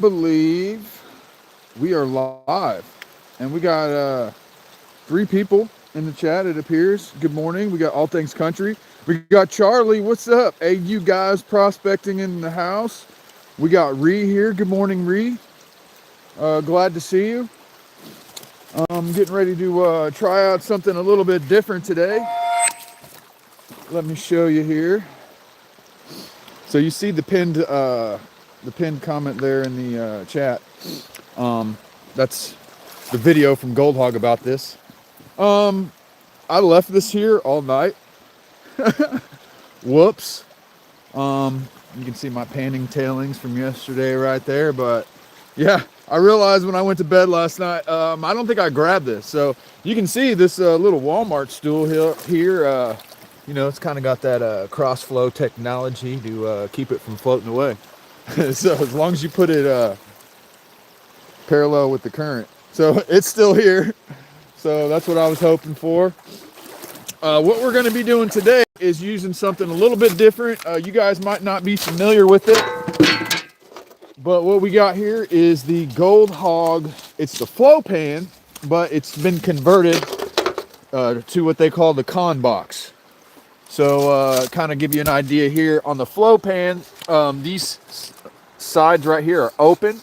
believe we are live, and we got 3 people in the chat, it appears. Good morning. We got All Things Country. We got Charlie. What's up? Hey, you guys prospecting in the house. We got Ree here. Good morning, Ree. Glad to see you. I'm getting ready to try out something a little bit different today. Let me show you here. So you see the pinned comment there in the chat. That's the video from Gold Hog about this. I left this here all night. Whoops. You can see my panning tailings from yesterday right there, but yeah, I realized when I went to bed last night, I don't think I grabbed this. So you can see this little Walmart stool here. You know, it's kind of got that cross flow technology to keep it from floating away. So as long as you put it parallel with the current. So it's still here. So that's what I was hoping for. What we're going to be doing today is using something a little bit different. You guys might not be familiar with it, but what we got here is the Gold Hog. It's the flow pan, but it's been converted to what they call the ConBox. So kind of give you an idea here on the flow pan, these sides right here are open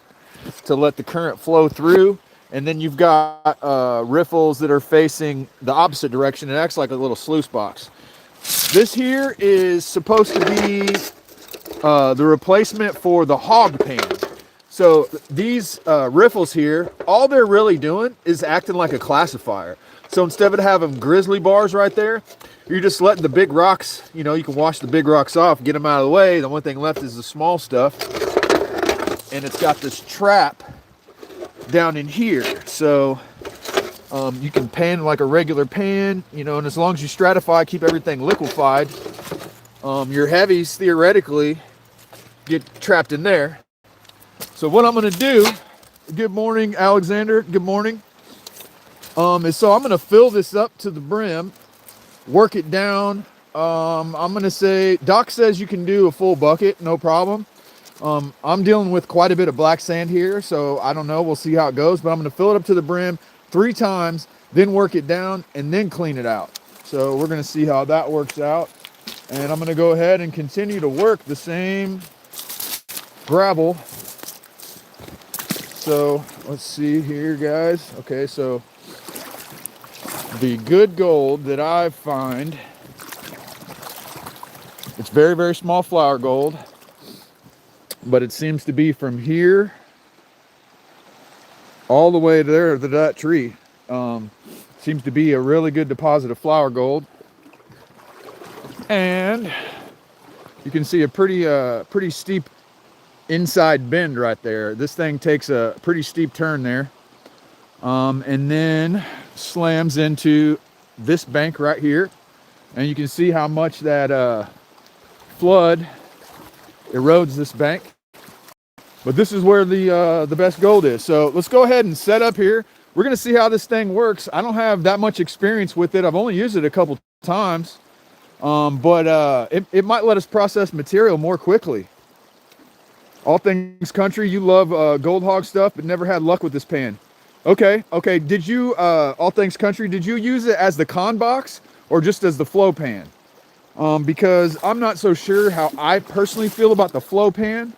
to let the current flow through. And then you've got riffles that are facing the opposite direction. It acts like a little sluice box. This here is supposed to be the replacement for the HOG pan. So these riffles here, all they're really doing is acting like a classifier. So instead of having grizzly bars right there, you're just letting the big rocks, you know, you can wash the big rocks off, get them out of the way. The one thing left is the small stuff. And it's got this trap down in here, so you can pan like a regular pan, you know, and as long as you stratify, keep everything liquefied, your heavies theoretically get trapped in there. So what I'm going to do, good morning Alexander, good morning, is so I'm going to fill this up to the brim, work it down. I'm going to say, Doc says you can do a full bucket, no problem. I'm dealing with quite a bit of black sand here, so I don't know. We'll see how it goes, but I'm going to fill it up to the brim 3 times, then work it down, and then clean it out. So we're going to see how that works out. And I'm going to go ahead and continue to work the same gravel. So let's see here, guys. Okay, so the good gold that I find, it's very, very small flour gold. But it seems to be from here all the way there to that tree. Seems to be a really good deposit of flour gold. And you can see a pretty steep inside bend right there. This thing takes a pretty steep turn there. And then slams into this bank right here. And you can see how much that flood erodes this bank. But this is where the best gold is. So let's go ahead and set up here. We're going to see how this thing works. I don't have that much experience with it. I've only used it a couple times. But it might let us process material more quickly. All Things Country, you love Gold Hog stuff, but never had luck with this pan. Okay. Did you, All Things Country, did you use it as the ConBox or just as the flow pan? Because I'm not so sure how I personally feel about the flow pan.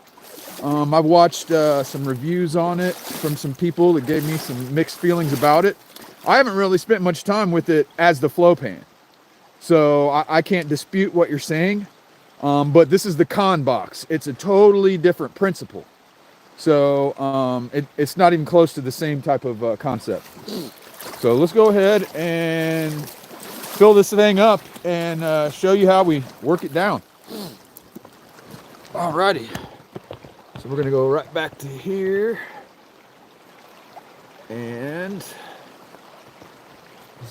I've watched some reviews on it from some people that gave me some mixed feelings about it. I haven't really spent much time with it as the flow pan, so I can't dispute what you're saying. But this is the ConBox. It's a totally different principle. So it's not even close to the same type of concept. So let's go ahead and fill this thing up and show you how we work it down. Alrighty. So we're going to go right back to here, and this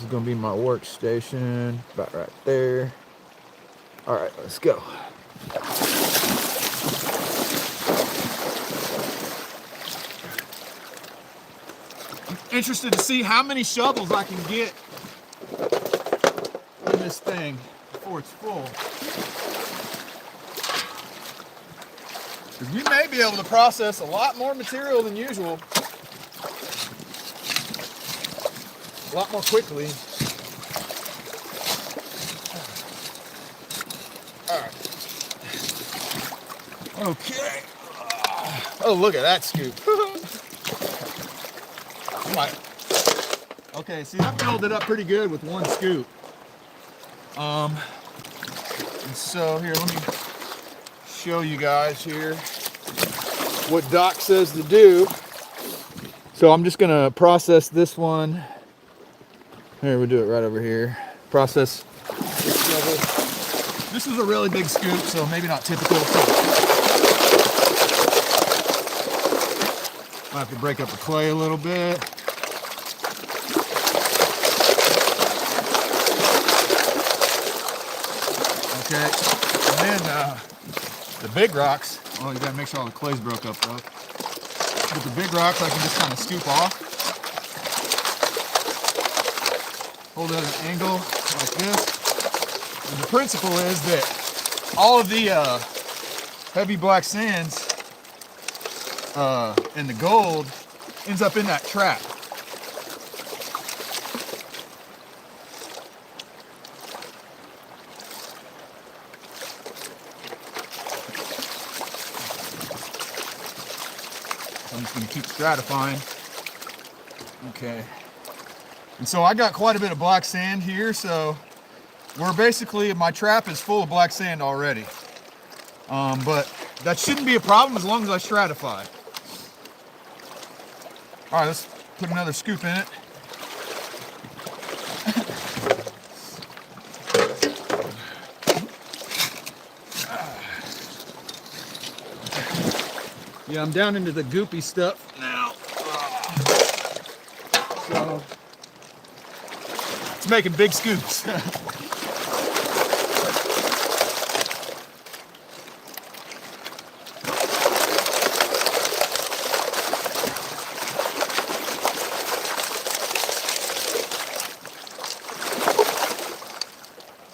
is going to be my workstation, about right there. All right, let's go. I'm interested to see how many shovels I can get in this thing before it's full. Because we may be able to process a lot more material than usual. A lot more quickly. All right. Okay. Oh, look at that scoop. Okay, see, I filled it up pretty good with one scoop. And so here, let me show you guys here what Doc says to do. So I'm just gonna process this one. Here, we'll do it right over here. Process this level. This is a really big scoop, so maybe not typical. I have to break up the clay a little bit. Okay, and then the big rocks, well, you gotta make sure all the clay's broke up though. But the big rocks I can just kind of scoop off. Hold it at an angle like this. And the principle is that all of the heavy black sands and the gold ends up in that trap. I'm just going to keep stratifying. Okay. And so I got quite a bit of black sand here, so we're basically, my trap is full of black sand already. But that shouldn't be a problem as long as I stratify. All right, let's put another scoop in it. Yeah, I'm down into the goopy stuff now. So it's making big scoops.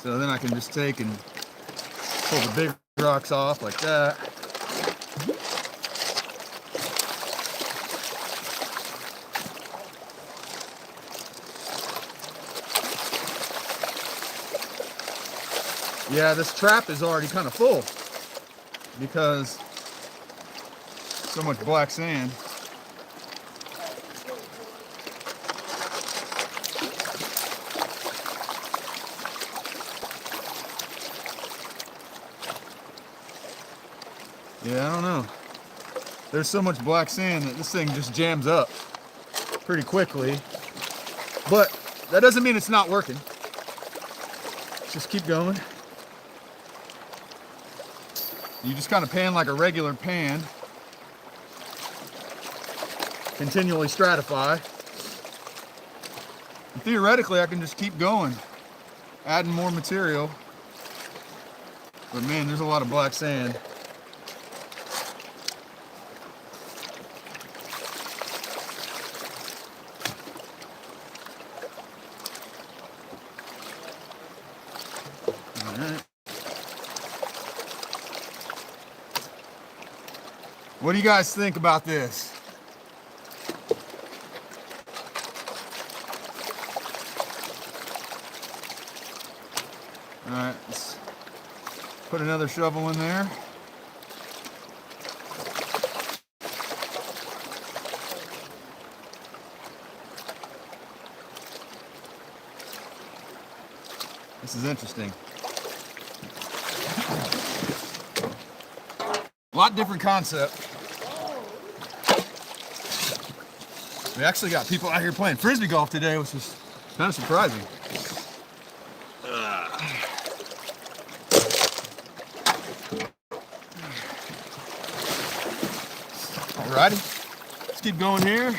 So then I can just take and pull the big rocks off like that. Yeah, this trap is already kind of full because so much black sand. Yeah, I don't know. There's so much black sand that this thing just jams up pretty quickly. But that doesn't mean it's not working. Just keep going. You just kind of pan like a regular pan. Continually stratify. And theoretically, I can just keep going, adding more material. But man, there's a lot of black sand. All right. What do you guys think about this? All right, let's put another shovel in there. This is interesting. A lot different concept. We actually got people out here playing frisbee golf today, which is kind of surprising. Alrighty, let's keep going here.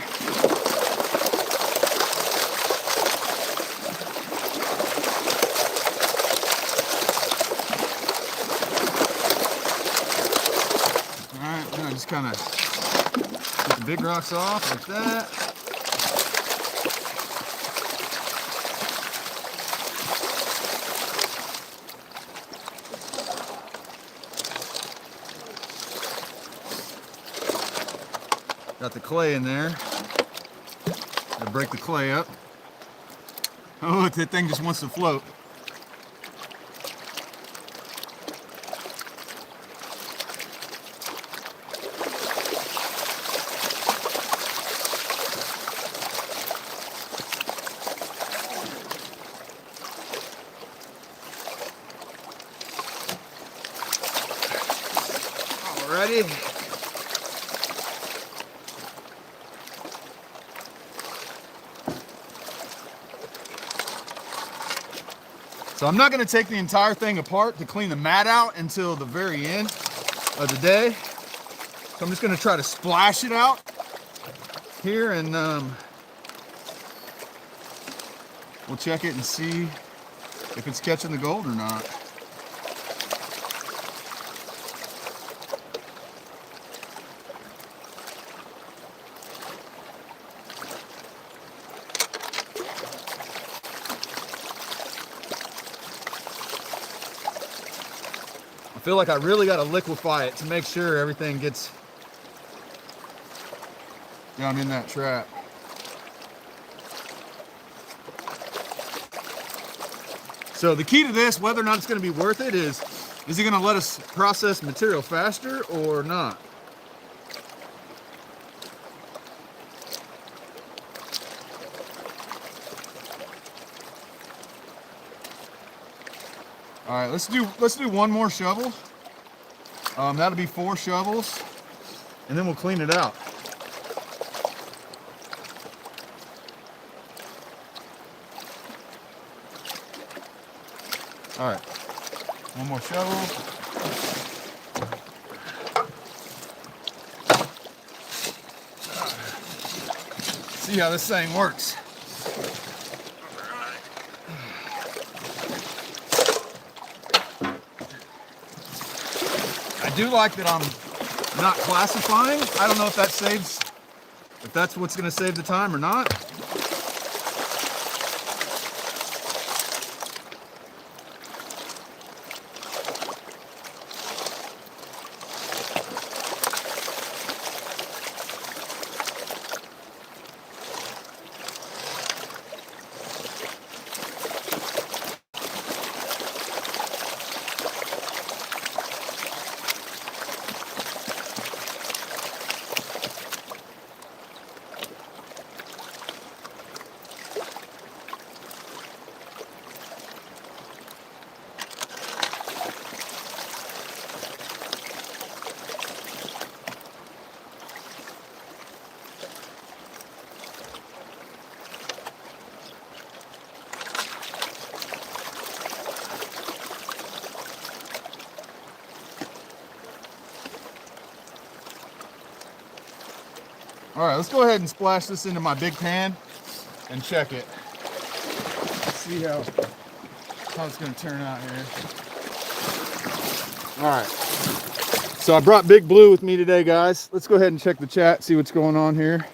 Alright, I'm gonna just kind of get the big rocks off like that. Got the clay in there. Gotta break the clay up. Oh, look, that thing just wants to float. Alrighty. So I'm not going to take the entire thing apart to clean the mat out until the very end of the day. So I'm just going to try to splash it out here, and we'll check it and see if it's catching the gold or not. I feel like I really got to liquefy it to make sure everything gets down in that trap. So the key to this, whether or not it's going to be worth it, is it going to let us process material faster or not? All right, let's do one more shovel. That'll be 4 shovels, and then we'll clean it out. All right, one more shovel. See how this thing works. I do like that I'm not classifying. I don't know if that's what's going to save the time or not. All right, let's go ahead and splash this into my big pan and check it. See how it's going to turn out here. All right, so I brought Big Blue with me today, guys. Let's go ahead and check the chat, see what's going on here.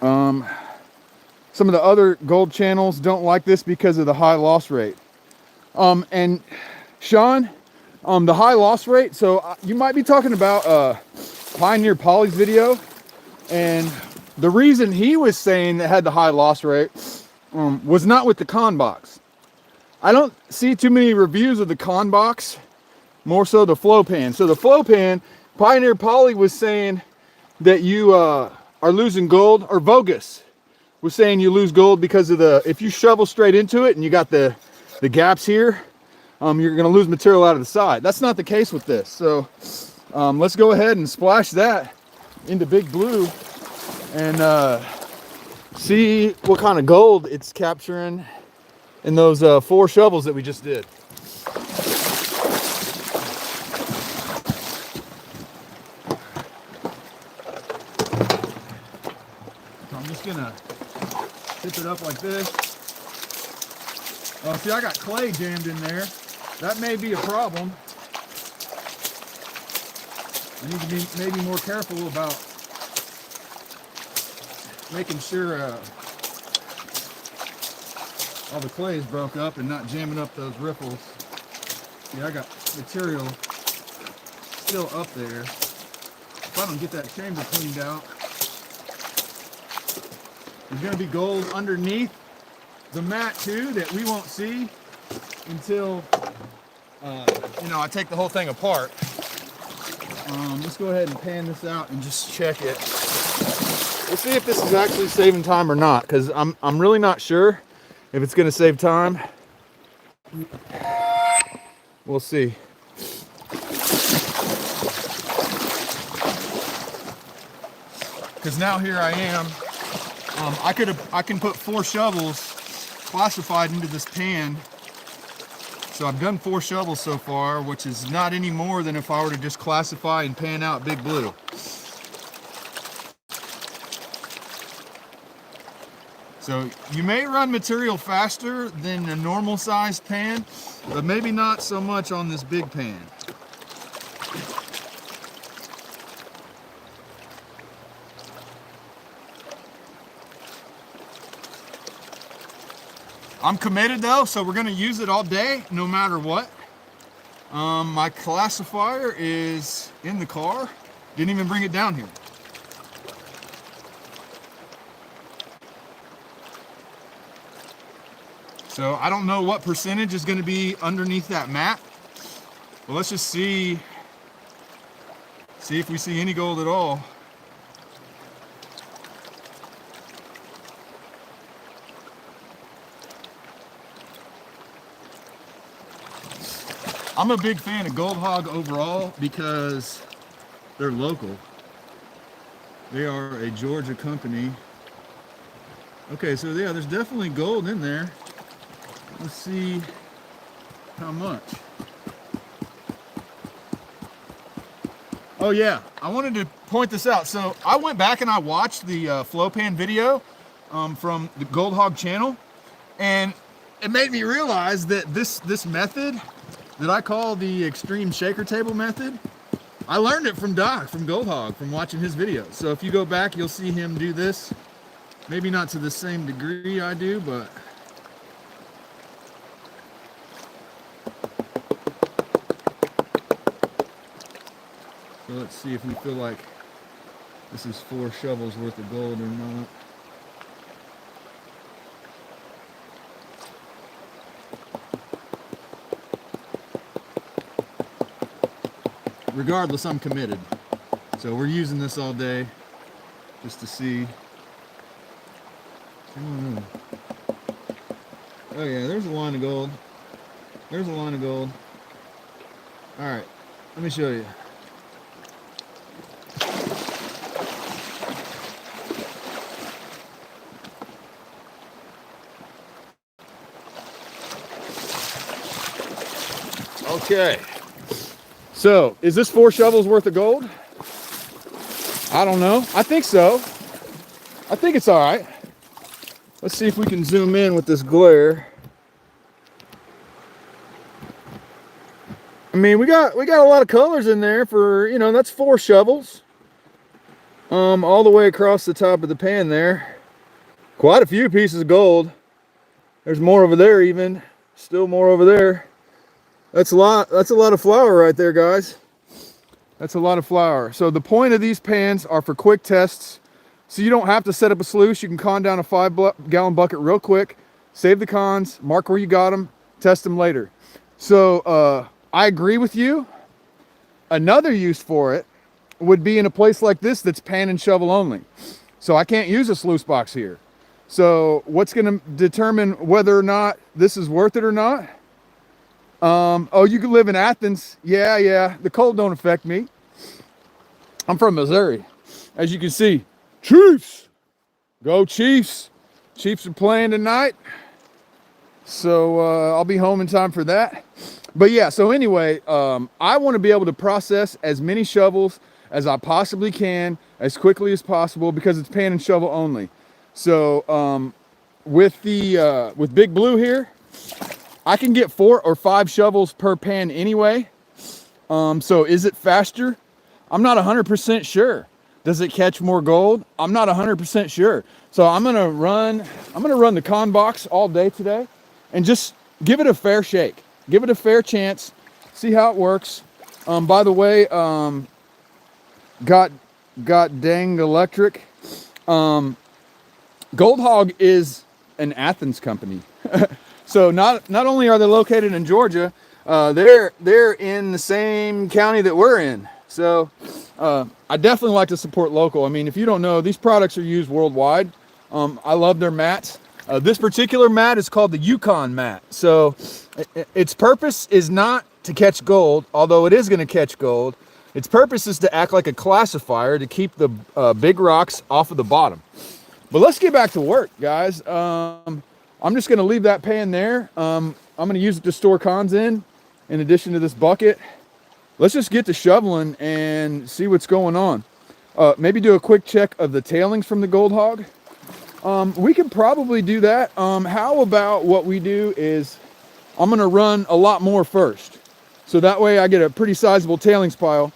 Some of the other gold channels don't like this because of the high loss rate. And Sean, the high loss rate, so you might be talking about Pioneer Poly's video, and the reason he was saying that had the high loss rate was not with the ConBox. I don't see too many reviews of the ConBox, more so the flow pan. So the flow pan, Pioneer Poly was saying that you are losing gold, or Vogus was saying you lose gold because of if you shovel straight into it and you got the gaps here, you're going to lose material out of the side. That's not the case with this. So let's go ahead and splash that into Big Blue and see what kind of gold it's capturing in those 4 shovels that we just did. So I'm just gonna tip it up like this. See, I got clay jammed in there. That may be a problem. I need to be maybe more careful about making sure all the clay is broke up and not jamming up those riffles. See, I got material still up there. if I don't get that chamber cleaned out. There's going to be gold underneath the mat too that we won't see until I take the whole thing apart. Let's go ahead and pan this out and just check it. We'll see if this is actually saving time or not, because I'm really not sure if it's going to save time. We'll see. Because now here I am. I can put 4 shovels classified into this pan. So I've done 4 shovels so far, which is not any more than if I were to just classify and pan out Big Blue. So you may run material faster than a normal sized pan, but maybe not so much on this big pan. I'm committed though, so we're gonna use it all day, no matter what. My classifier is in the car. Didn't even bring it down here. So I don't know what percentage is gonna be underneath that mat. But let's just see if we see any gold at all. I'm a big fan of Gold Hog overall because they're local. They are a Georgia company. Okay, so yeah, there's definitely gold in there. Let's see how much. Oh yeah, I wanted to point this out. So I went back and I watched the flow pan video from the Gold Hog channel, and it made me realize that this method that I call the extreme shaker table method, I learned it from Doc, from Gold Hog, from watching his videos. So if you go back, you'll see him do this. Maybe not to the same degree I do, but so let's see if we feel like this is 4 shovels worth of gold or not. Regardless, I'm committed. So we're using this all day just to see. Oh yeah, there's a line of gold. There's a line of gold. All right, let me show you. Okay. So, is this 4 shovels worth of gold? I don't know. I think so. I think it's all right. Let's see if we can zoom in with this glare. I mean, we got a lot of colors in there for, that's 4 shovels. All the way across the top of the pan there. Quite a few pieces of gold. There's more over there even. Still more over there. That's a lot of flour right there, guys. That's a lot of flour. So the point of these pans are for quick tests. So you don't have to set up a sluice. You can con down a 5-gallon bucket real quick, save the cons, mark where you got them, test them later. So I agree with you. Another use for it would be in a place like this that's pan and shovel only. So I can't use a sluice box here. So what's going to determine whether or not this is worth it or not? Oh, you can live in Athens. Yeah. The cold don't affect me. I'm from Missouri. As you can see, Chiefs. Go Chiefs. Chiefs are playing tonight. So I'll be home in time for that. But yeah, so anyway, I want to be able to process as many shovels as I possibly can, as quickly as possible, because it's pan and shovel only. So with Big Blue here, I can get 4 or 5 shovels per pan anyway. So is it faster? I'm not 100% sure. Does it catch more gold? I'm not 100% sure. So I'm gonna run the ConBox all day today and just give it a fair shake. Give it a fair chance. See how it works. By the way, got got danged electric. Gold Hog is an Athens company. So not only are they located in Georgia, they're in the same county that we're in. So I definitely like to support local. I mean, if you don't know, these products are used worldwide. I love their mats. This particular mat is called the Yukon mat. So its purpose is not to catch gold, although it is going to catch gold. Its purpose is to act like a classifier to keep the big rocks off of the bottom. But let's get back to work, guys. I'm just going to leave that pan there. I'm going to use it to store cons in addition to this bucket. Let's just get to shoveling and see what's going on. Maybe do a quick check of the tailings from the Gold Hog. We could probably do that. How about what we do is I'm going to run a lot more first. So that way I get a pretty sizable tailings pile.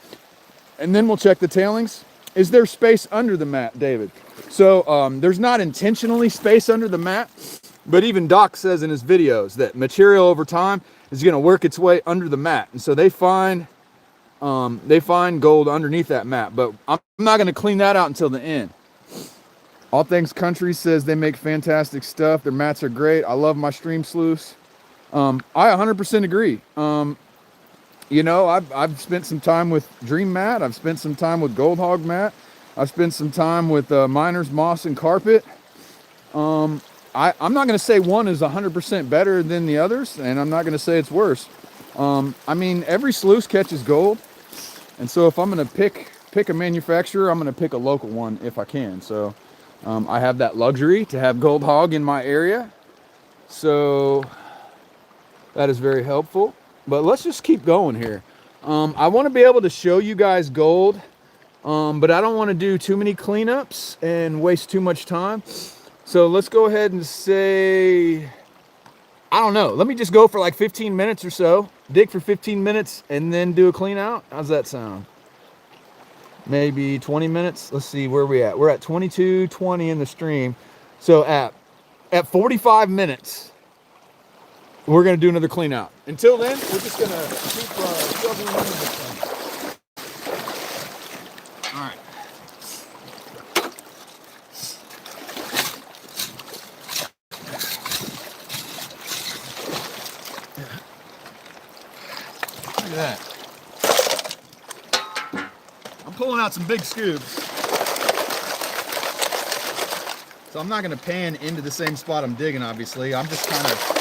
And then we'll check the tailings. Is there space under the mat, David? So there's not intentionally space under the mat, but even Doc says in his videos that material over time is going to work its way under the mat. And so they find gold underneath that mat, but I'm not going to clean that out until the end. All Things Country says they make fantastic stuff. Their mats are great. I love my stream sluice. I 100% agree. You know, I've spent some time with Dream Mat. I've spent some time with Gold Hog Mat. I've spent some time with Miners Moss and Carpet. I'm not going to say one is 100% better than the others, and I'm not going to say it's worse. I mean, every sluice catches gold, and so if I'm going to pick a manufacturer, I'm going to pick a local one if I can. So I have that luxury to have Gold Hog in my area, so that is very helpful. But let's just keep going here. I want to be able to show you guys gold, but I don't want to do too many cleanups and waste too much time. So let's go ahead and say, I don't know. Let me just go for like 15 minutes or so. Dig for 15 minutes and then do a clean out. How's that sound? Maybe 20 minutes. Let's see where we're at. We're at 22:20 in the stream. So at 45 minutes, we're going to do another clean out. Until then, we're just going to keep shoveling into this thing. All right. Look at that. I'm pulling out some big scoops. So I'm not going to pan into the same spot I'm digging, obviously. I'm just kind of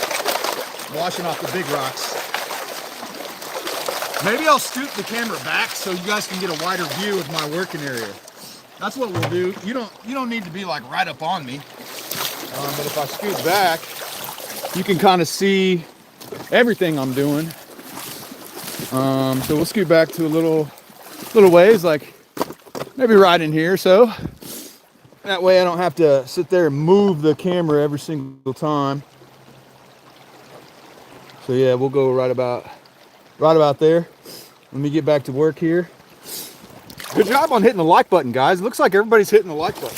washing off the big rocks. Maybe I'll scoot the camera back so you guys can get a wider view of my working area. That's what we'll do. You don't need to be like right up on me. But if I scoot back, you can kind of see everything I'm doing. So we'll scoot back to a little ways, like maybe right in here. So that way I don't have to sit there and move the camera every single time. So yeah, we'll go right about there. Let me get back to work here. Good job on hitting the like button, guys. It looks like everybody's hitting the like button.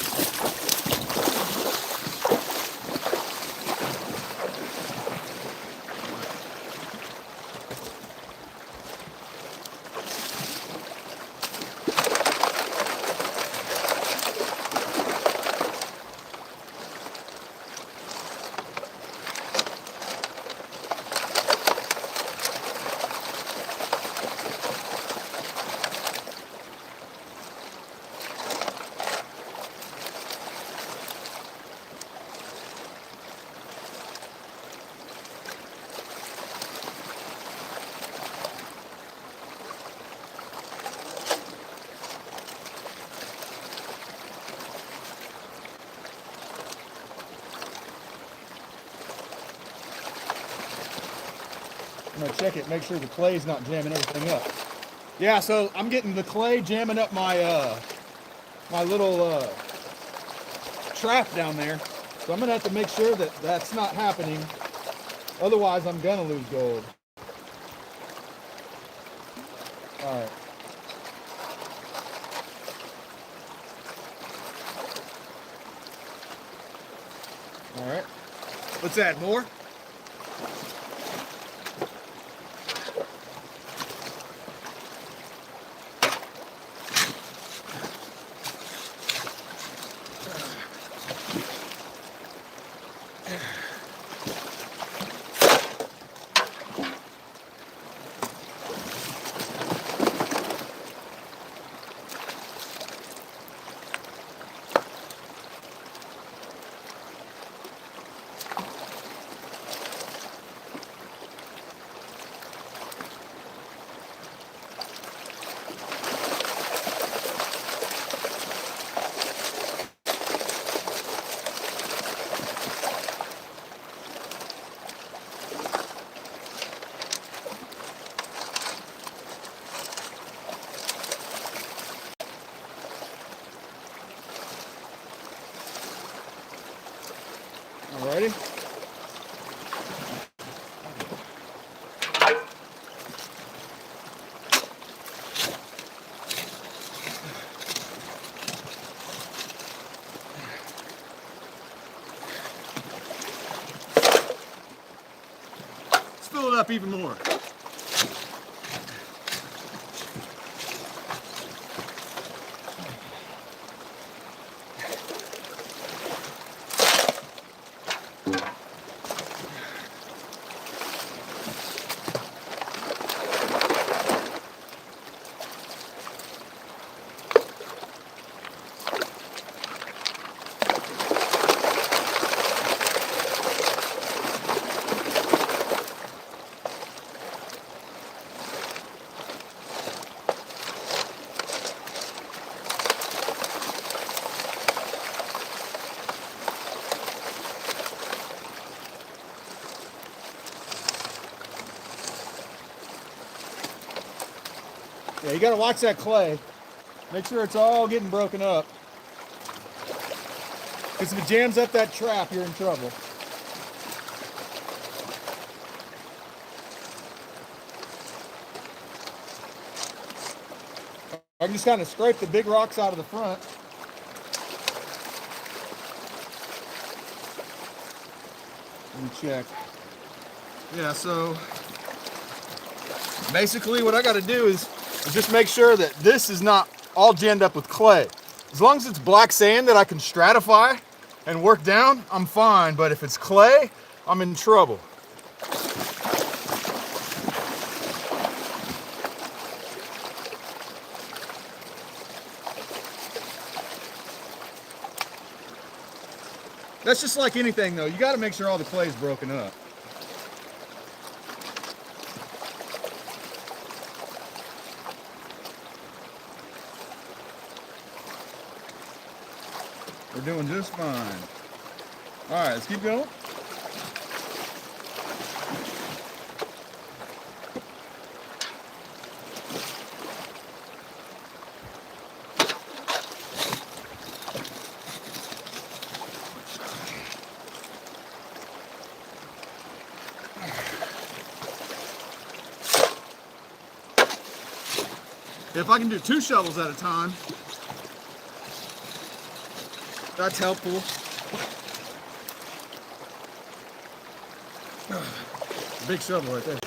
I'm gonna check it, make sure the clay's not jamming everything up. Yeah, so I'm getting the clay jamming up my my little trap down there. So I'm gonna have to make sure that that's not happening. Otherwise, I'm gonna lose gold. All right. All right. Let's add more. Alrighty. Let's fill it up even more. Yeah, you gotta watch that clay. Make sure it's all getting broken up. Because if it jams up that trap, you're in trouble. I can just kind of scrape the big rocks out of the front. Let me check. Yeah, so basically what I got to do is just make sure that this is not all jammed up with clay. As long as it's black sand that I can stratify and work down, I'm fine. But if it's clay, I'm in trouble. That's just like anything though. You got to make sure all the clay is broken up. We're doing just fine. All right, let's keep going. If I can do 2 shovels at a time, that's helpful. Big shovel right there.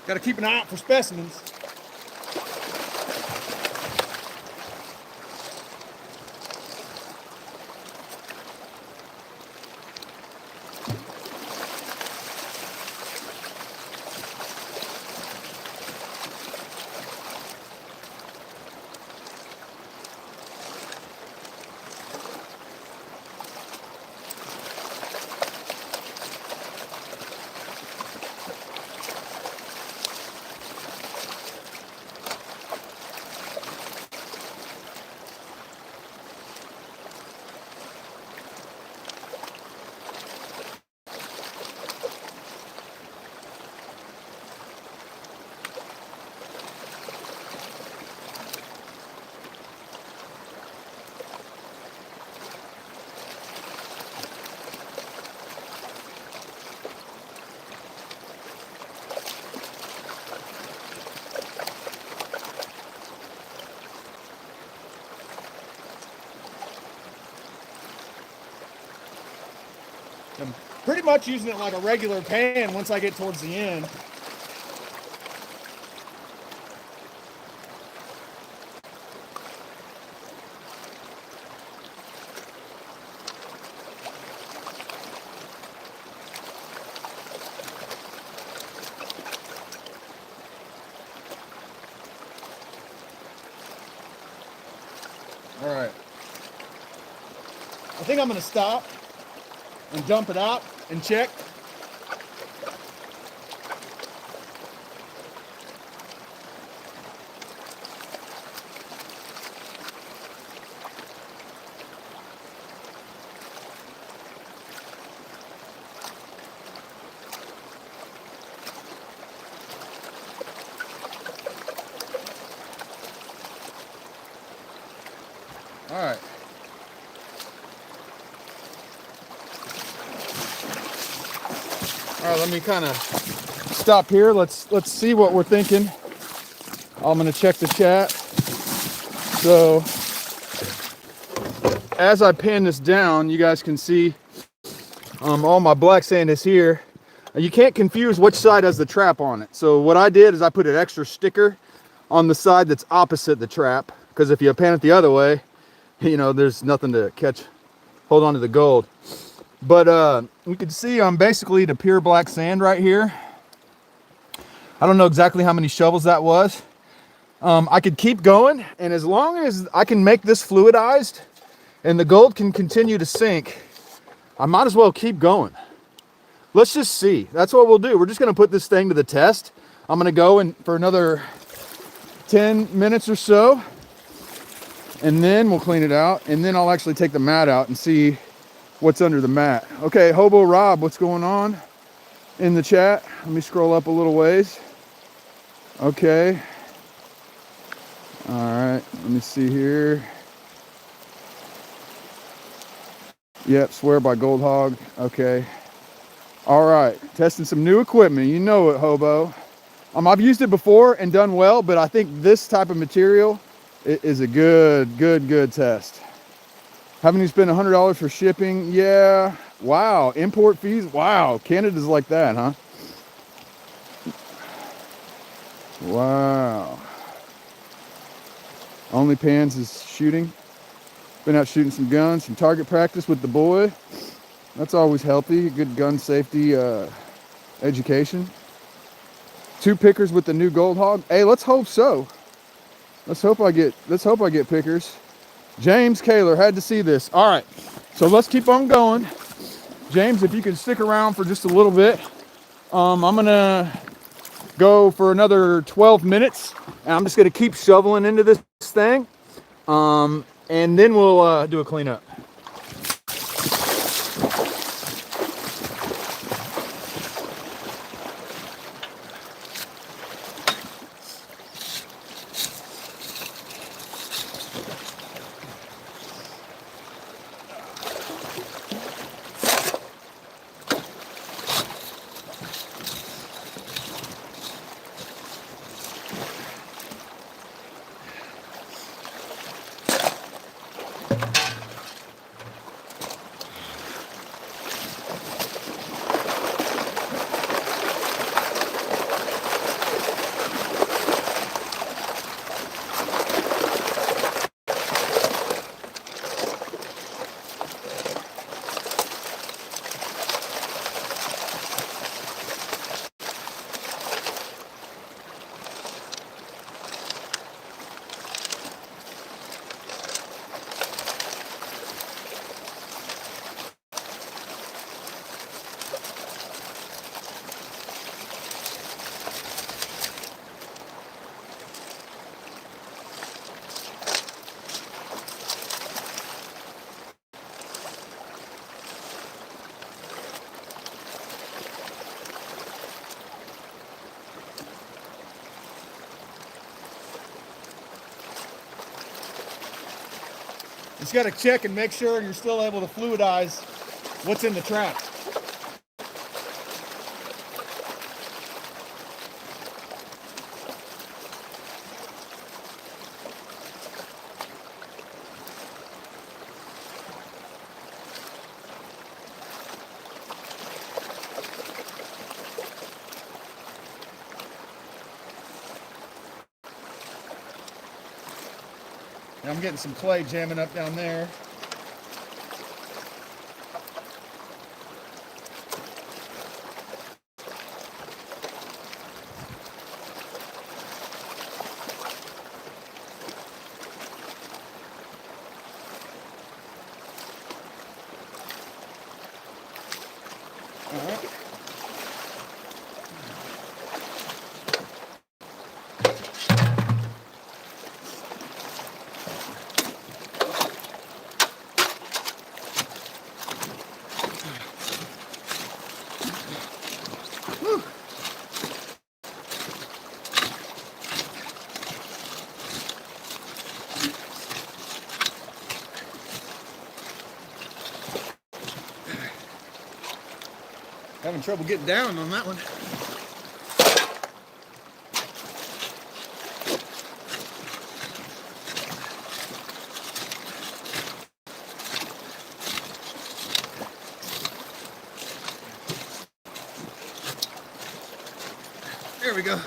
Got to keep an eye out for specimens. I'm pretty much using it like a regular pan once I get towards the end. All right. I think I'm going to stop and dump it out and check. All right. All right, let me kind of stop here. Let's see what we're thinking. I'm gonna check the chat. So as I pan this down, you guys can see all my black sand is here. You can't confuse which side has the trap on it. So what I did is I put an extra sticker on the side that's opposite the trap, because if you pan it the other way, you know, there's nothing to hold on to the gold. But you can see I'm basically the pure black sand right here. I don't know exactly how many shovels that was. I could keep going, and as long as I can make this fluidized and the gold can continue to sink, I might as well keep going. Let's just see. That's what we'll do. We're just going to put this thing to the test. I'm going to go in for another 10 minutes or so, and then we'll clean it out, and then I'll actually take the mat out and see what's under the mat. Okay, Hobo Rob, what's going on in the chat? Let me scroll up a little ways. Okay. All right, let me see here. Yep, swear by Gold Hog. Okay. All right, testing some new equipment. You know it, Hobo. I've used it before and done well, but I think this type of material is a good test. Having you spend $100 for shipping? Yeah. Wow, import fees? Wow, Canada's like that, huh? Wow. Only pans is shooting. Been out shooting some guns, some target practice with the boy. That's always healthy. Good gun safety education. 2 pickers with the new Gold Hog. Hey, let's hope so. Let's hope I get pickers. James Kaler, had to see this. All right, so let's keep on going. James, if you can stick around for just a little bit. I'm gonna go for another 12 minutes, and I'm just gonna keep shoveling into this thing. And then we'll do a cleanup. Just got to check and make sure you're still able to fluidize what's in the trap. And I'm getting some clay jamming up down there. All right. trouble getting down on that one. There we go.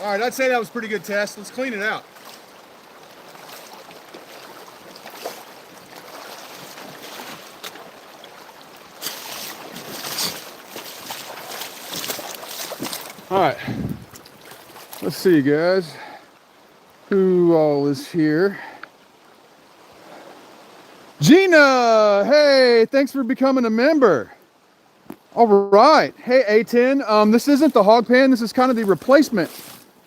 All right, I'd say that was a pretty good test. Let's clean it out. All right, let's see, guys, who all is here. Gina, hey, thanks for becoming a member. All right, hey A10, this isn't the hog pan, this is kind of the replacement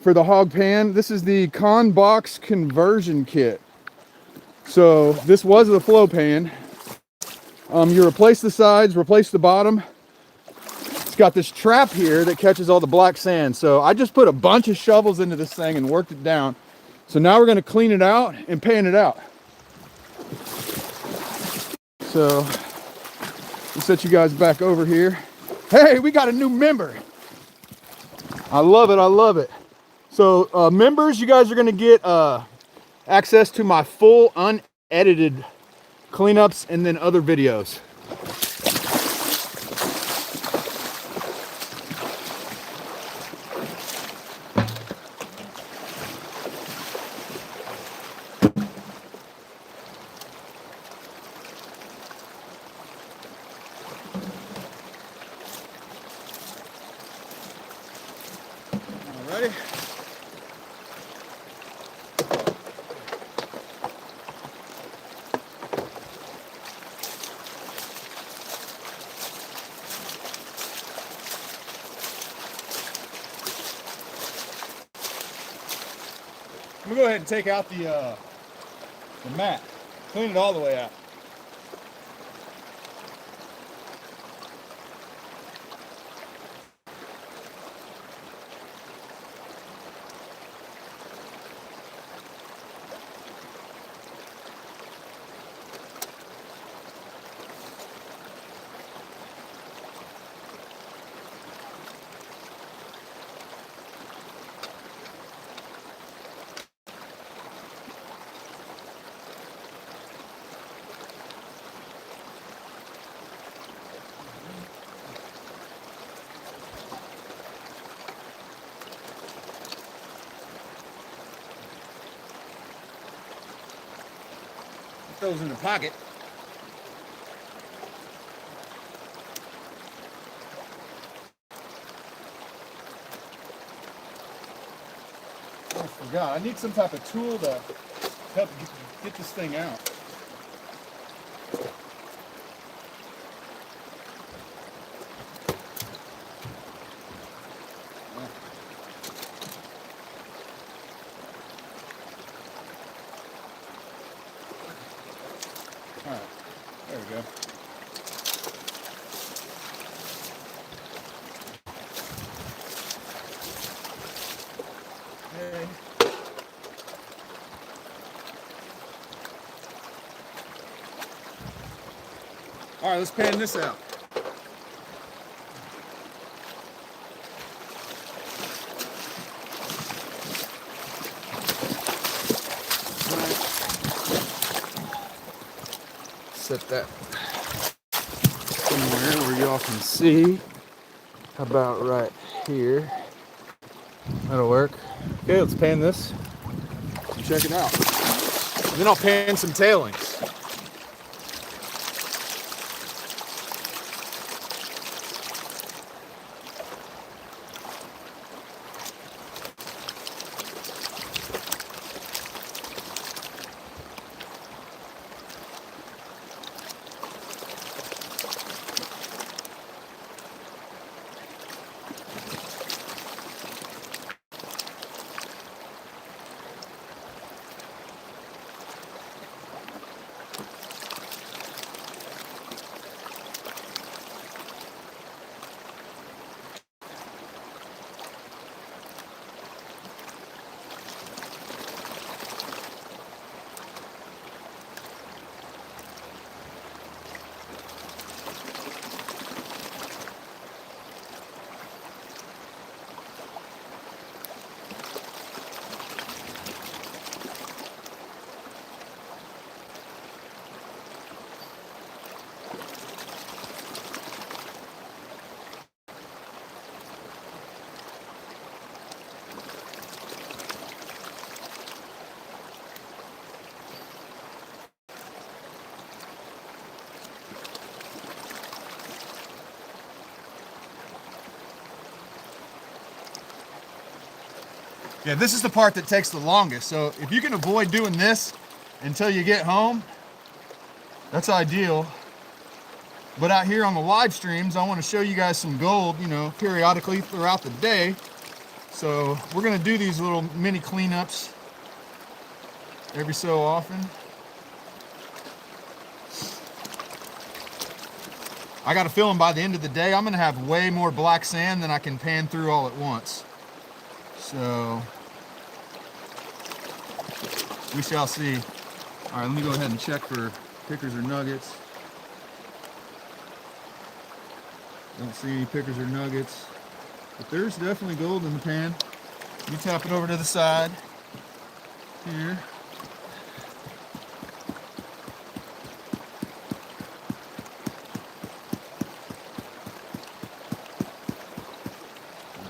for the hog pan. This is the ConBox conversion kit. So this was the flow pan. You replace the sides, replace the bottom. It's got this trap here that catches all the black sand. So I just put a bunch of shovels into this thing and worked it down. So now we're gonna clean it out and pan it out. So let's set you guys back over here. Hey, we got a new member. I love it, I love it. So members, you guys are gonna get access to my full unedited cleanups and then other videos. Ready? I'm gonna go ahead and take out the mat. Clean it all the way out. Put those in the pocket. I forgot. I need some type of tool to help get this thing out. All right, there we go. Okay. All right, let's pan this out. Set that somewhere where y'all can see. How about right here? That'll work. Okay, let's pan this and check it out. And then I'll pan some tailings. Yeah, this is the part that takes the longest. So if you can avoid doing this until you get home, that's ideal. But out here on the live streams, I want to show you guys some gold, you know, periodically throughout the day. So we're going to do these little mini cleanups every so often. I got a feeling by the end of the day, I'm going to have way more black sand than I can pan through all at once. So we shall see. All right, let me go ahead and check for pickers or nuggets. Don't see any pickers or nuggets, but there's definitely gold in the pan. You tap it over to the side here.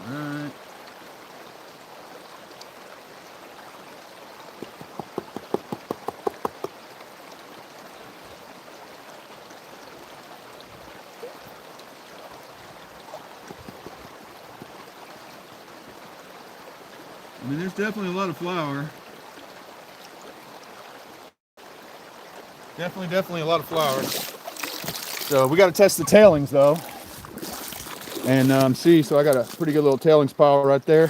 All right. I mean, there's definitely a lot of flour. Definitely a lot of flour. So we got to test the tailings though. And see, so I got a pretty good little tailings pile right there.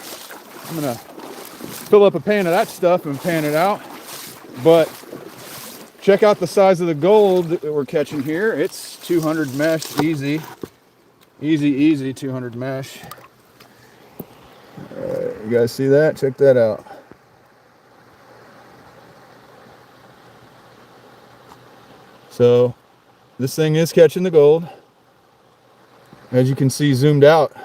I'm gonna fill up a pan of that stuff and pan it out. But check out the size of the gold that we're catching here. It's 200 mesh, easy 200 mesh. You guys see that? Check that out. So this thing is catching the gold. As you can see zoomed out,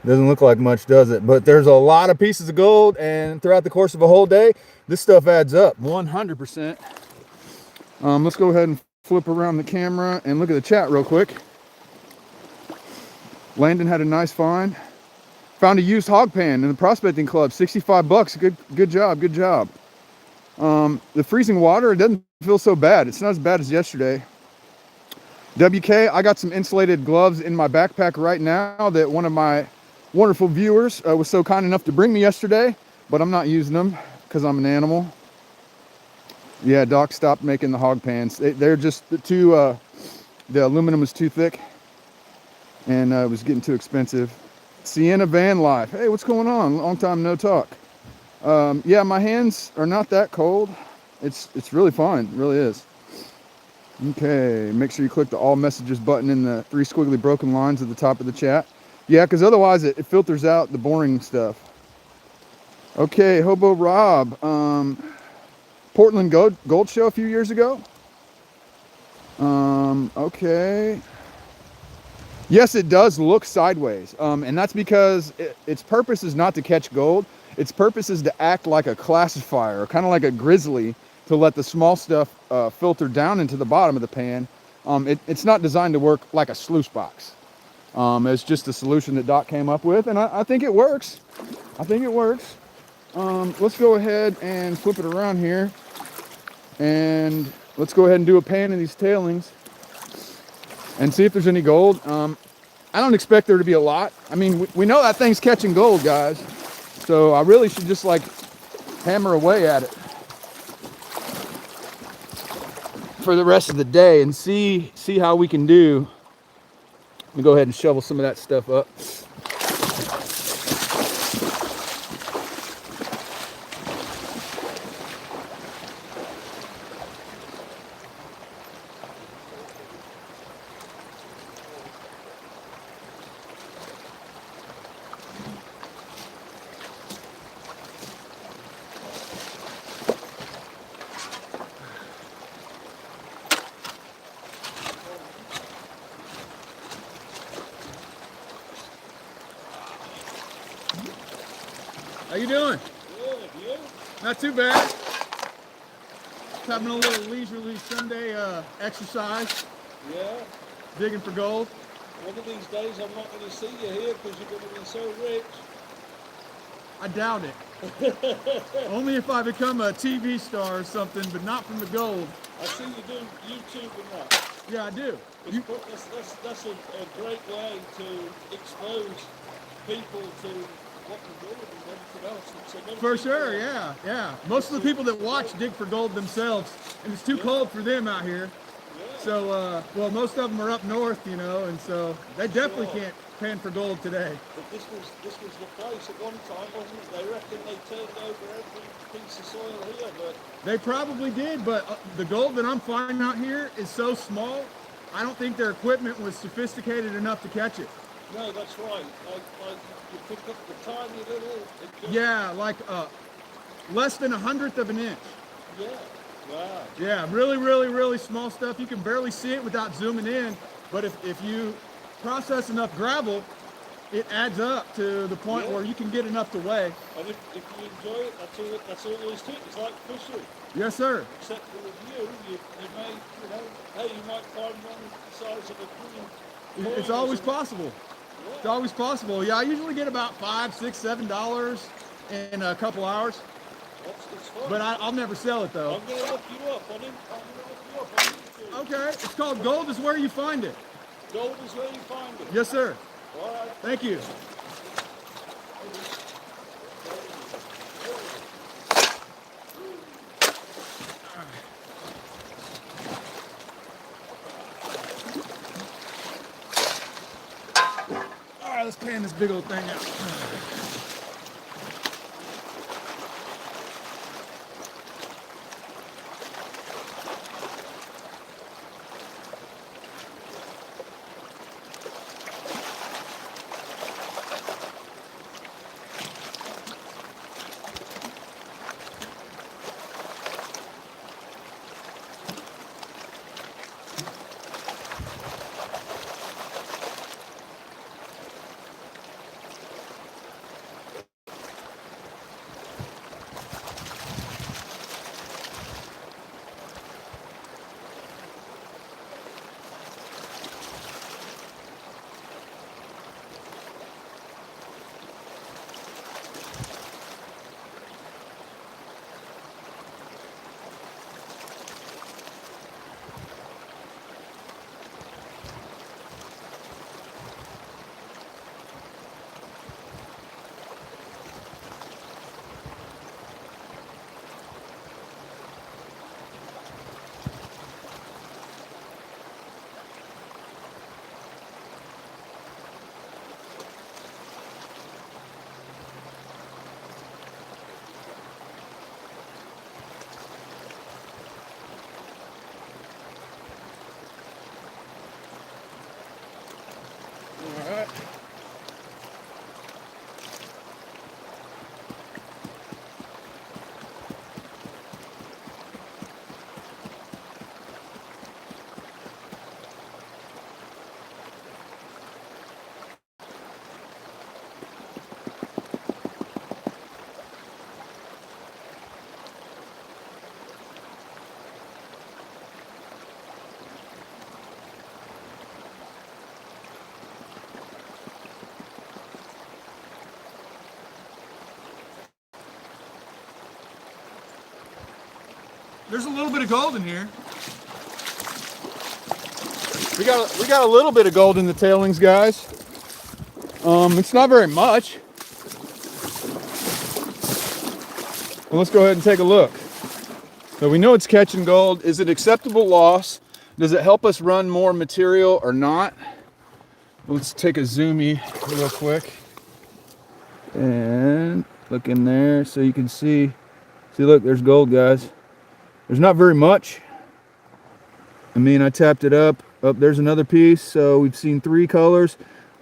doesn't look like much, does it? But there's a lot of pieces of gold, and throughout the course of a whole day, this stuff adds up 100%. Let's go ahead and flip around the camera and look at the chat real quick. Landon had a nice find. Found a used hog pan in the prospecting club, 65 bucks. Good job. The freezing water, it doesn't feel so bad. It's not as bad as yesterday. WK, I got some insulated gloves in my backpack right now that one of my wonderful viewers was so kind enough to bring me yesterday, but I'm not using them because I'm an animal. Yeah, Doc stopped making the hog pans. They're just too, the aluminum was too thick and it was getting too expensive. Sienna Van Life. Hey, what's going on? Long time no talk. Yeah, my hands are not that cold. It's really fine. It really is. Okay, make sure you click the all messages button in the 3 squiggly broken lines at the top of the chat. Yeah, because otherwise it filters out the boring stuff. Okay, Hobo Rob. Portland Gold Show a few years ago. Okay. Yes, it does look sideways, and that's because its purpose is not to catch gold. Its purpose is to act like a classifier, kind of like a grizzly, to let the small stuff filter down into the bottom of the pan. It's not designed to work like a sluice box. It's just a solution that Doc came up with, and I think it works. I think it works. Let's go ahead and flip it around here, and let's go ahead and do a pan of these tailings and see if there's any gold. I don't expect there to be a lot. I mean, we know that thing's catching gold, guys. So I really should just like hammer away at it for the rest of the day and see how we can do. Let me go ahead and shovel some of that stuff up. How you doing? Good, you? Not too bad. Just having a little leisurely Sunday exercise, Yeah. digging for gold. One of these days I'm not going to see you here because you're going to be so rich. I doubt it. Only if I become a TV star or something, but not from the gold. I see you do YouTube and that. Yeah, I do. That's a great way to expose people to what you're doing and everything else. So many For people- sure, yeah. Most of the people that watch dig for gold themselves, and it's too cold for them out here. Yeah. So, well, most of them are up north, you know, and so they definitely Sure. can't pan for gold today. But this was the place at one time, wasn't it? They reckon they turned over every piece of soil here, but They probably did, but the gold that I'm finding out here is so small, I don't think their equipment was sophisticated enough to catch it. no, that's right. Like you pick up the tiny little. It just, Yeah, like less than 1/100 of an inch. Yeah. Wow. Yeah, really small stuff. You can barely see it without zooming in, but if you process enough gravel, it adds up to the point Yeah. where you can get enough to weigh. And if you enjoy it, that's all there is to it. It's like fishing. Yes, sir. Except for with you may, hey, you might find one the size of a green coin It's or always something. possible. Yeah. It's always possible. Yeah, I usually get about $5, $6, $7 in a couple hours, It's fun. but I'll never sell it though. I'm going to look you up on YouTube. Okay, it's called Gold is Where You Find It. Gold is where you find it. Yes, sir. All right. Thank you. All right, let's pan this big old thing out. There's a little bit of gold in here. We got a little bit of gold in the tailings, guys. It's not very much. Well, let's go ahead and take a look. So we know it's catching gold. Is it acceptable loss? Does it help us run more material or not? Let's take a zoomy real quick and look in there so you can see. See, look, there's gold, guys. There's not very much. I mean, I tapped it up. Oh, there's another piece. So we've seen 3 colors,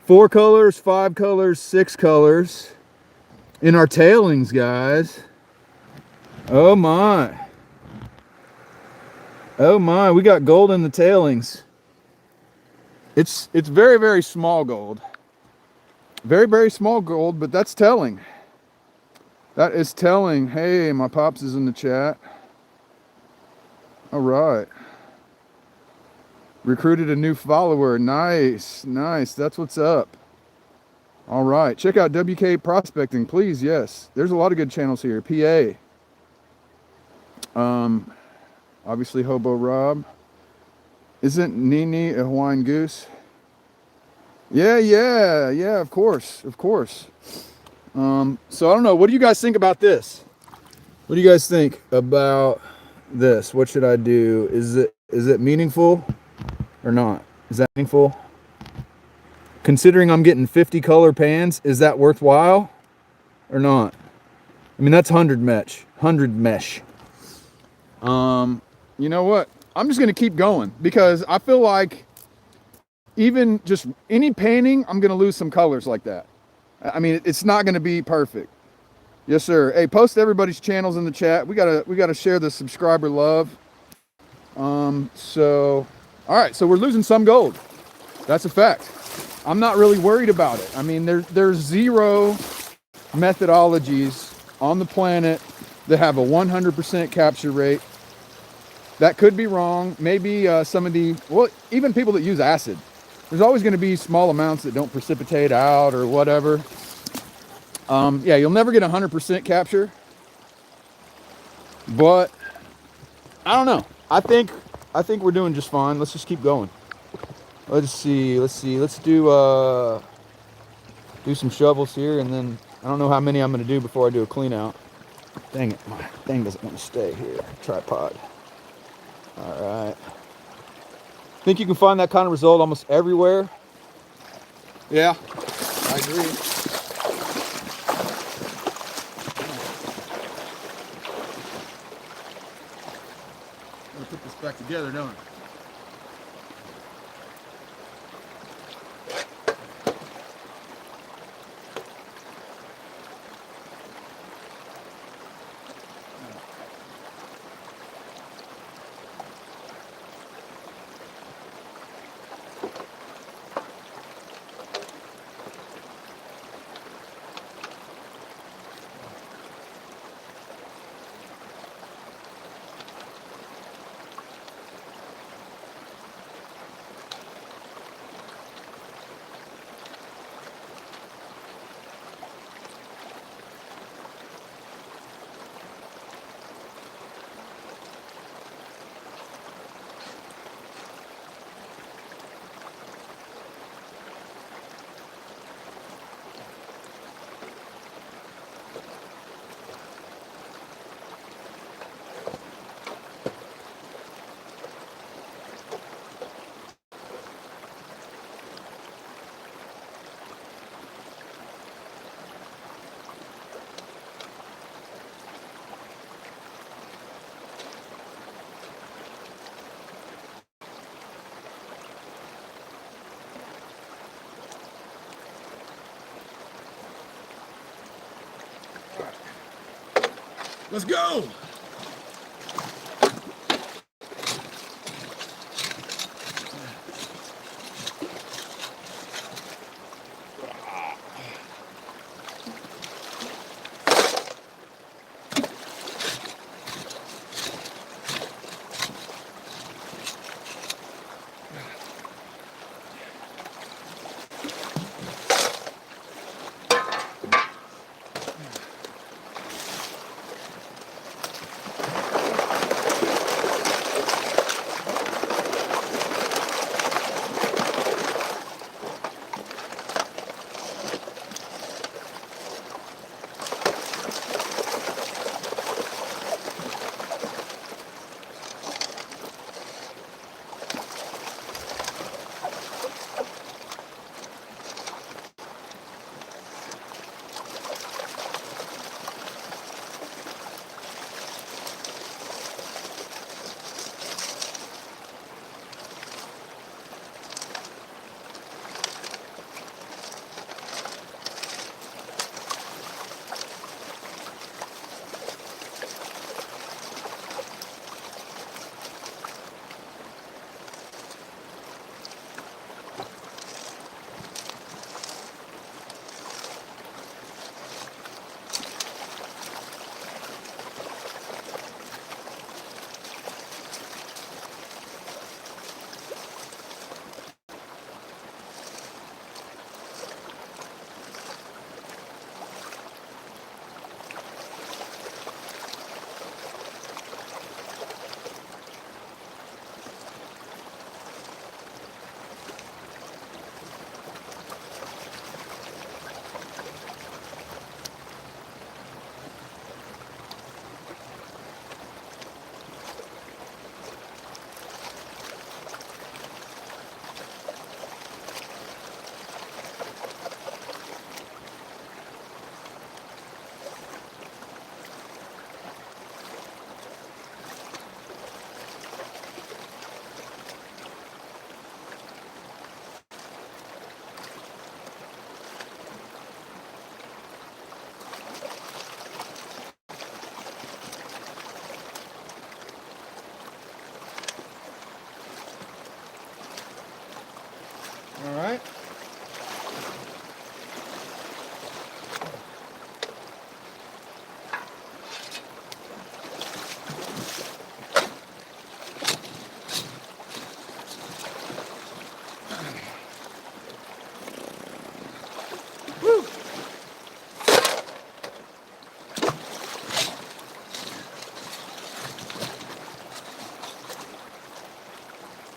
4 colors, 5 colors, 6 colors in our tailings, guys. Oh my. Oh my, we got gold in the tailings. It's very, very small gold. Very, very small gold, but that's telling. That is telling. Hey, my pops is in the chat. All right. Recruited a new follower. Nice, nice. That's what's up. All right. Check out WK Prospecting, please. Yes. There's a lot of good channels here. PA. Obviously Hobo Rob. Isn't Nini a Hawaiian goose? Yeah, of course, of course. So I don't know. What do you guys think about this? What do you guys think about this? What should I do? Is it meaningful or not? Is that meaningful? Considering I'm getting 50 color pans, is that worthwhile or not? I mean, that's 100 mesh. 100 mesh. You know what? I'm just gonna keep going because I feel like even just any painting, I'm gonna lose some colors like that. I mean, it's not gonna be perfect. Yes, sir. Hey, post everybody's channels in the chat. We gotta share the subscriber love. So, all right. So we're losing some gold. That's a fact. I'm not really worried about it. I mean, there's 0 methodologies on the planet that have a 100% capture rate. That could be wrong. Maybe some of well, even people that use acid. There's always going to be small amounts that don't precipitate out or whatever. Yeah, you'll never get 100% capture. But I don't know. I think we're doing just fine. Let's just keep going. Let's see. Let's do some shovels here, and then I don't know how many I'm going to do before I do a clean out. Dang it, my thing doesn't want to stay here. Tripod. All right. Think you can find that kind of result almost everywhere? Yeah, I agree. I'm gonna put this back together, don't I? Let's go.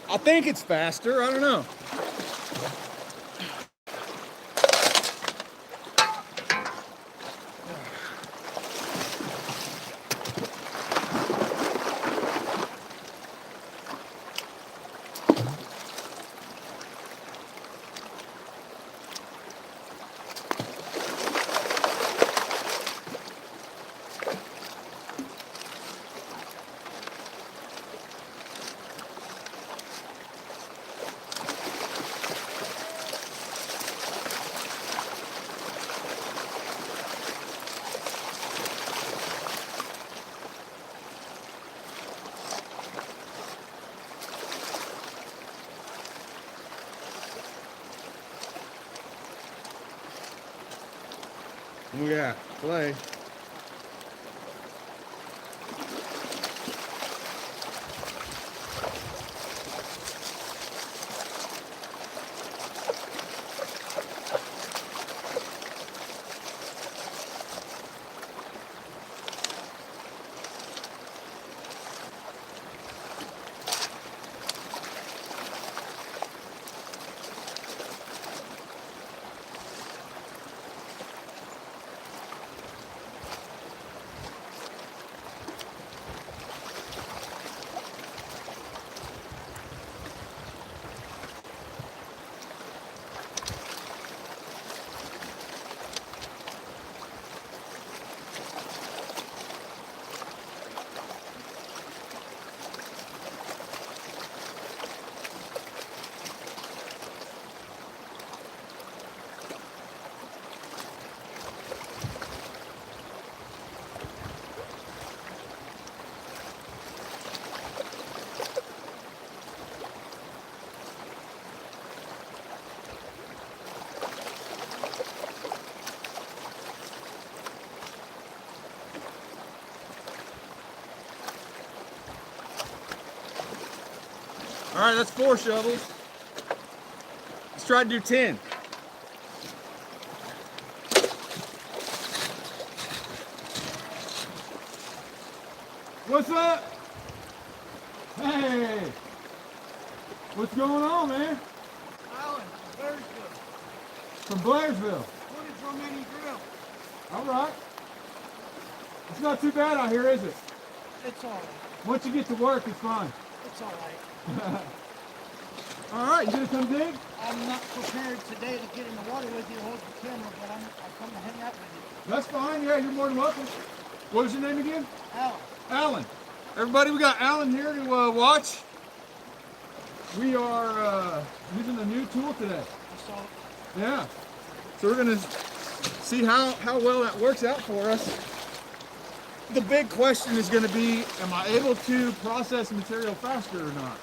I think it's faster. I don't know. Oh yeah, clay. All right, that's 4 shovels. Let's try to do 10. What's up? Hey, what's going on, man? Alan, Blairsville. From Blairsville. Footage on any drill. All right. It's not too bad out here, is it? It's all right. Once you get to work, it's fine. It's all right. All right, you gonna come dig? I'm not prepared today to get in the water with you, hold the camera, but I'll come and hang out with you. That's fine. Yeah, you're more than welcome. What was your name again? Alan. Alan. Everybody, we got Alan here to watch. We are using a new tool today. I saw it. Yeah. So we're gonna see how well that works out for us. The big question is gonna be, am I able to process material faster or not?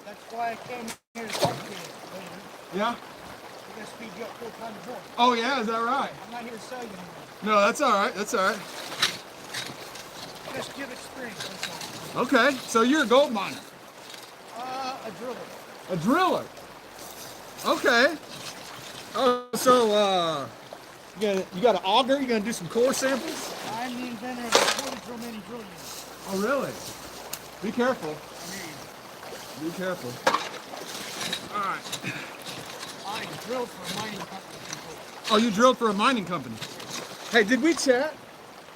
That's why I came here to talk to you later. Yeah? We're going to speed you up 4 times more. Oh yeah, is that right? I'm not here to sell you anything. No, that's all right. That's all right. Just give experience, that's all. Okay, so you're a gold miner. A driller. A driller. Okay. Oh, so you got an auger? You gonna do some core samples? I'm the inventor of the quarter drill mini drill unit. Oh really? Be careful. I hear you. Be careful. All right. I drilled for a mining company before. Oh, you drilled for a mining company. Hey, did we chat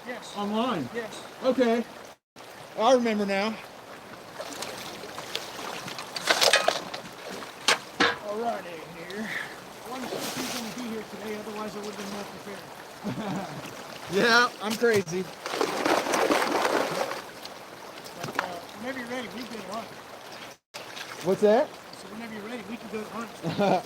Yes. online? Yes. Okay. I remember now. Alrighty here. I wanted to see if you're going to be here today, otherwise I would have been more prepared. Yeah, I'm crazy. But whenever you're ready, we can go to hunt. What's that? So whenever you're ready, we can go to hunt.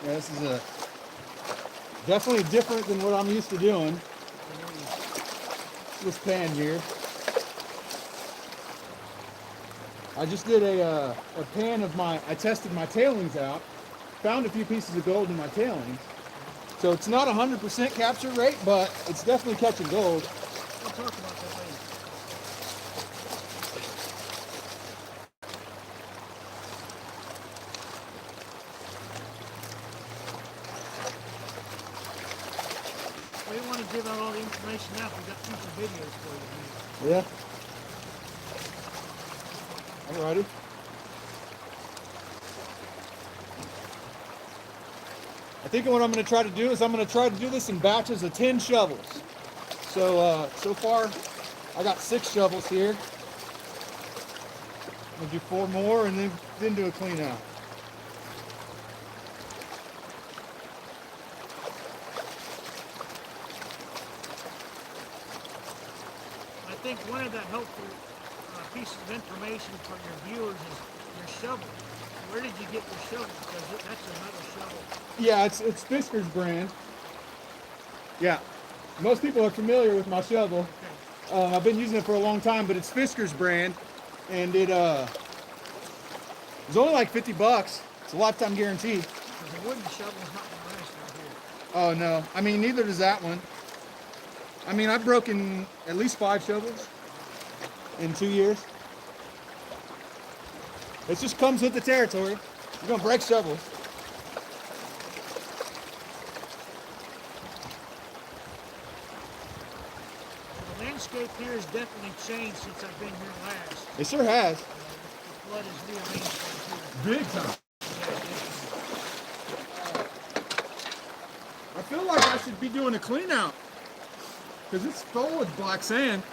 Yeah, this is definitely different than what I'm used to doing. This pan here. I just did a pan of I tested my tailings out, found a few pieces of gold in my tailings. So it's not 100% capture rate, but it's definitely catching gold. We'll talk about that later. We didn't want to give out all the information now. We got future videos for you. Yeah. Alrighty. I think what I'm going to try to do is I'm going to try to do this in batches of 10 shovels. So so far I got 6 shovels here. I'll do 4 more and then do a clean out. I think one of the helpful pieces of information for your viewers is your shovel. Where did you get your shovel? Because that's another shovel. Yeah, it's Fisker's brand. Yeah, most people are familiar with my shovel. Okay. I've been using it for a long time, but it's Fisker's brand, and it was only like $50. It's a lifetime guarantee. Because a wooden shovel's not going to last out here. Oh no, I mean neither does that one. I mean I've broken at least 5 shovels in 2 years. It just comes with the territory. You're gonna break shovels. The landscape here has definitely changed since I've been here last. It sure has. The flood is rearranged right here. Big time. Yeah, I feel like I should be doing a clean out because it's full with black sand.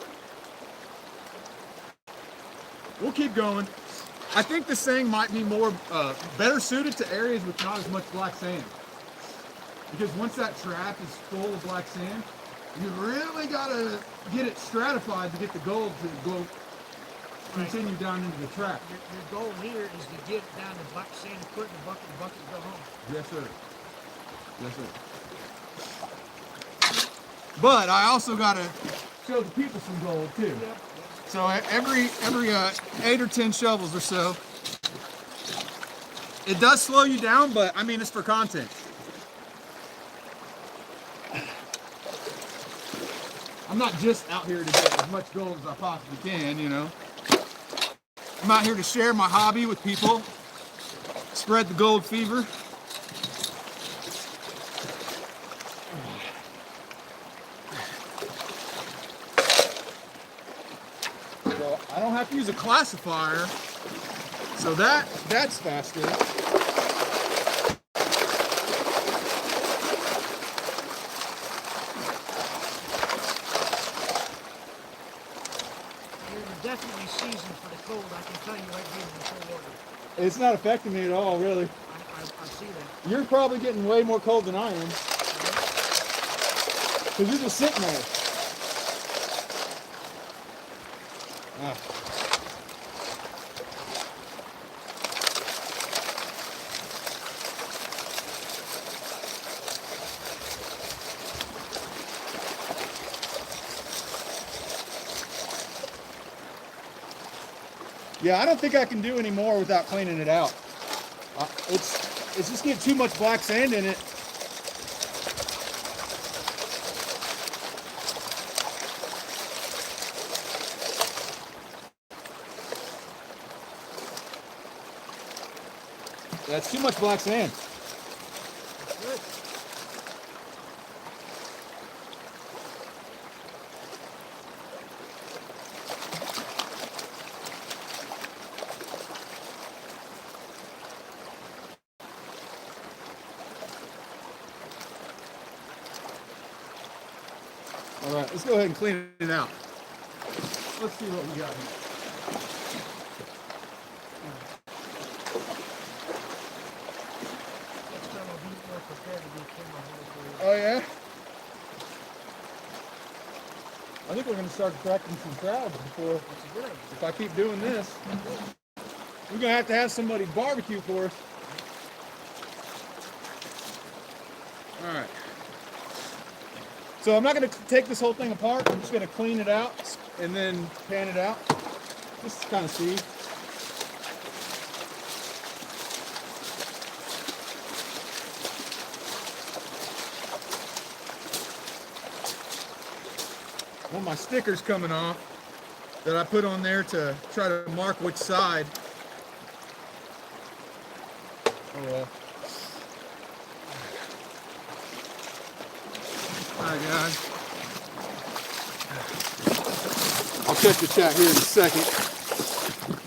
We'll keep going. I think this thing might be more better suited to areas with not as much black sand. Because once that trap is full of black sand, you really gotta get it stratified to get the gold to go continue down into the trap. Your goal here is to get it down to black sand, put it in a bucket, go home. Yes, sir. Yes, sir. But I also gotta show the people some gold too. Yep. So every 8 or 10 shovels or so, it does slow you down, but I mean it's for content. I'm not just out here to get as much gold as I possibly can, you know. I'm out here to share my hobby with people, spread the gold fever. So I don't have to use a classifier, so that's faster. You're definitely seasoned for the cold. I can tell you right here in the cold water. It's not affecting me at all, really. I see that. You're probably getting way more cold than I am. Because you're just sitting there. Ah. Yeah, I don't think I can do any more without cleaning it out. It's just getting too much black sand in it. That's too much black sand. Good. All right, let's go ahead and clean it out. Let's see what we got here. Next time I'll be more prepared to do camera hole for you. Oh yeah? I think we're gonna start attracting some crowds before, That's a good idea. if I keep doing this. We're gonna have to have somebody barbecue for us. All right. So I'm not gonna take this whole thing apart. I'm just gonna clean it out and then pan it out. Just to kind of see. one of my stickers coming off that I put on there to try to mark which side. Oh well. Alright guys. I'll check the chat here in a second.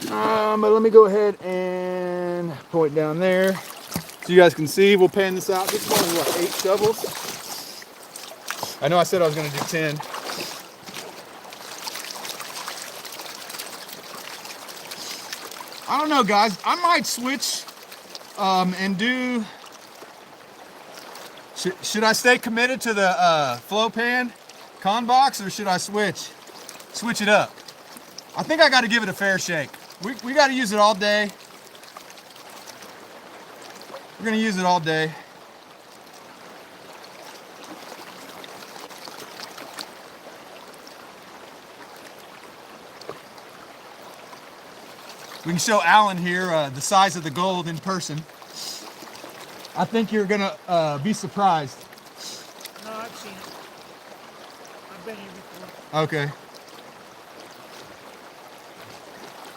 But let me go ahead and point down there so you guys can see. We'll pan this out. This one is what, 8 shovels? I know I said I was going to do 10. I don't know, guys. I might switch and do. Should I stay committed to the flow pan ConBox, or should I switch it up? I think I got to give it a fair shake. We got to use it all day. We're going to use it all day. We can show Alan here the size of the gold in person. I think you're going to be surprised. No, I've seen it. I've been here before. Okay.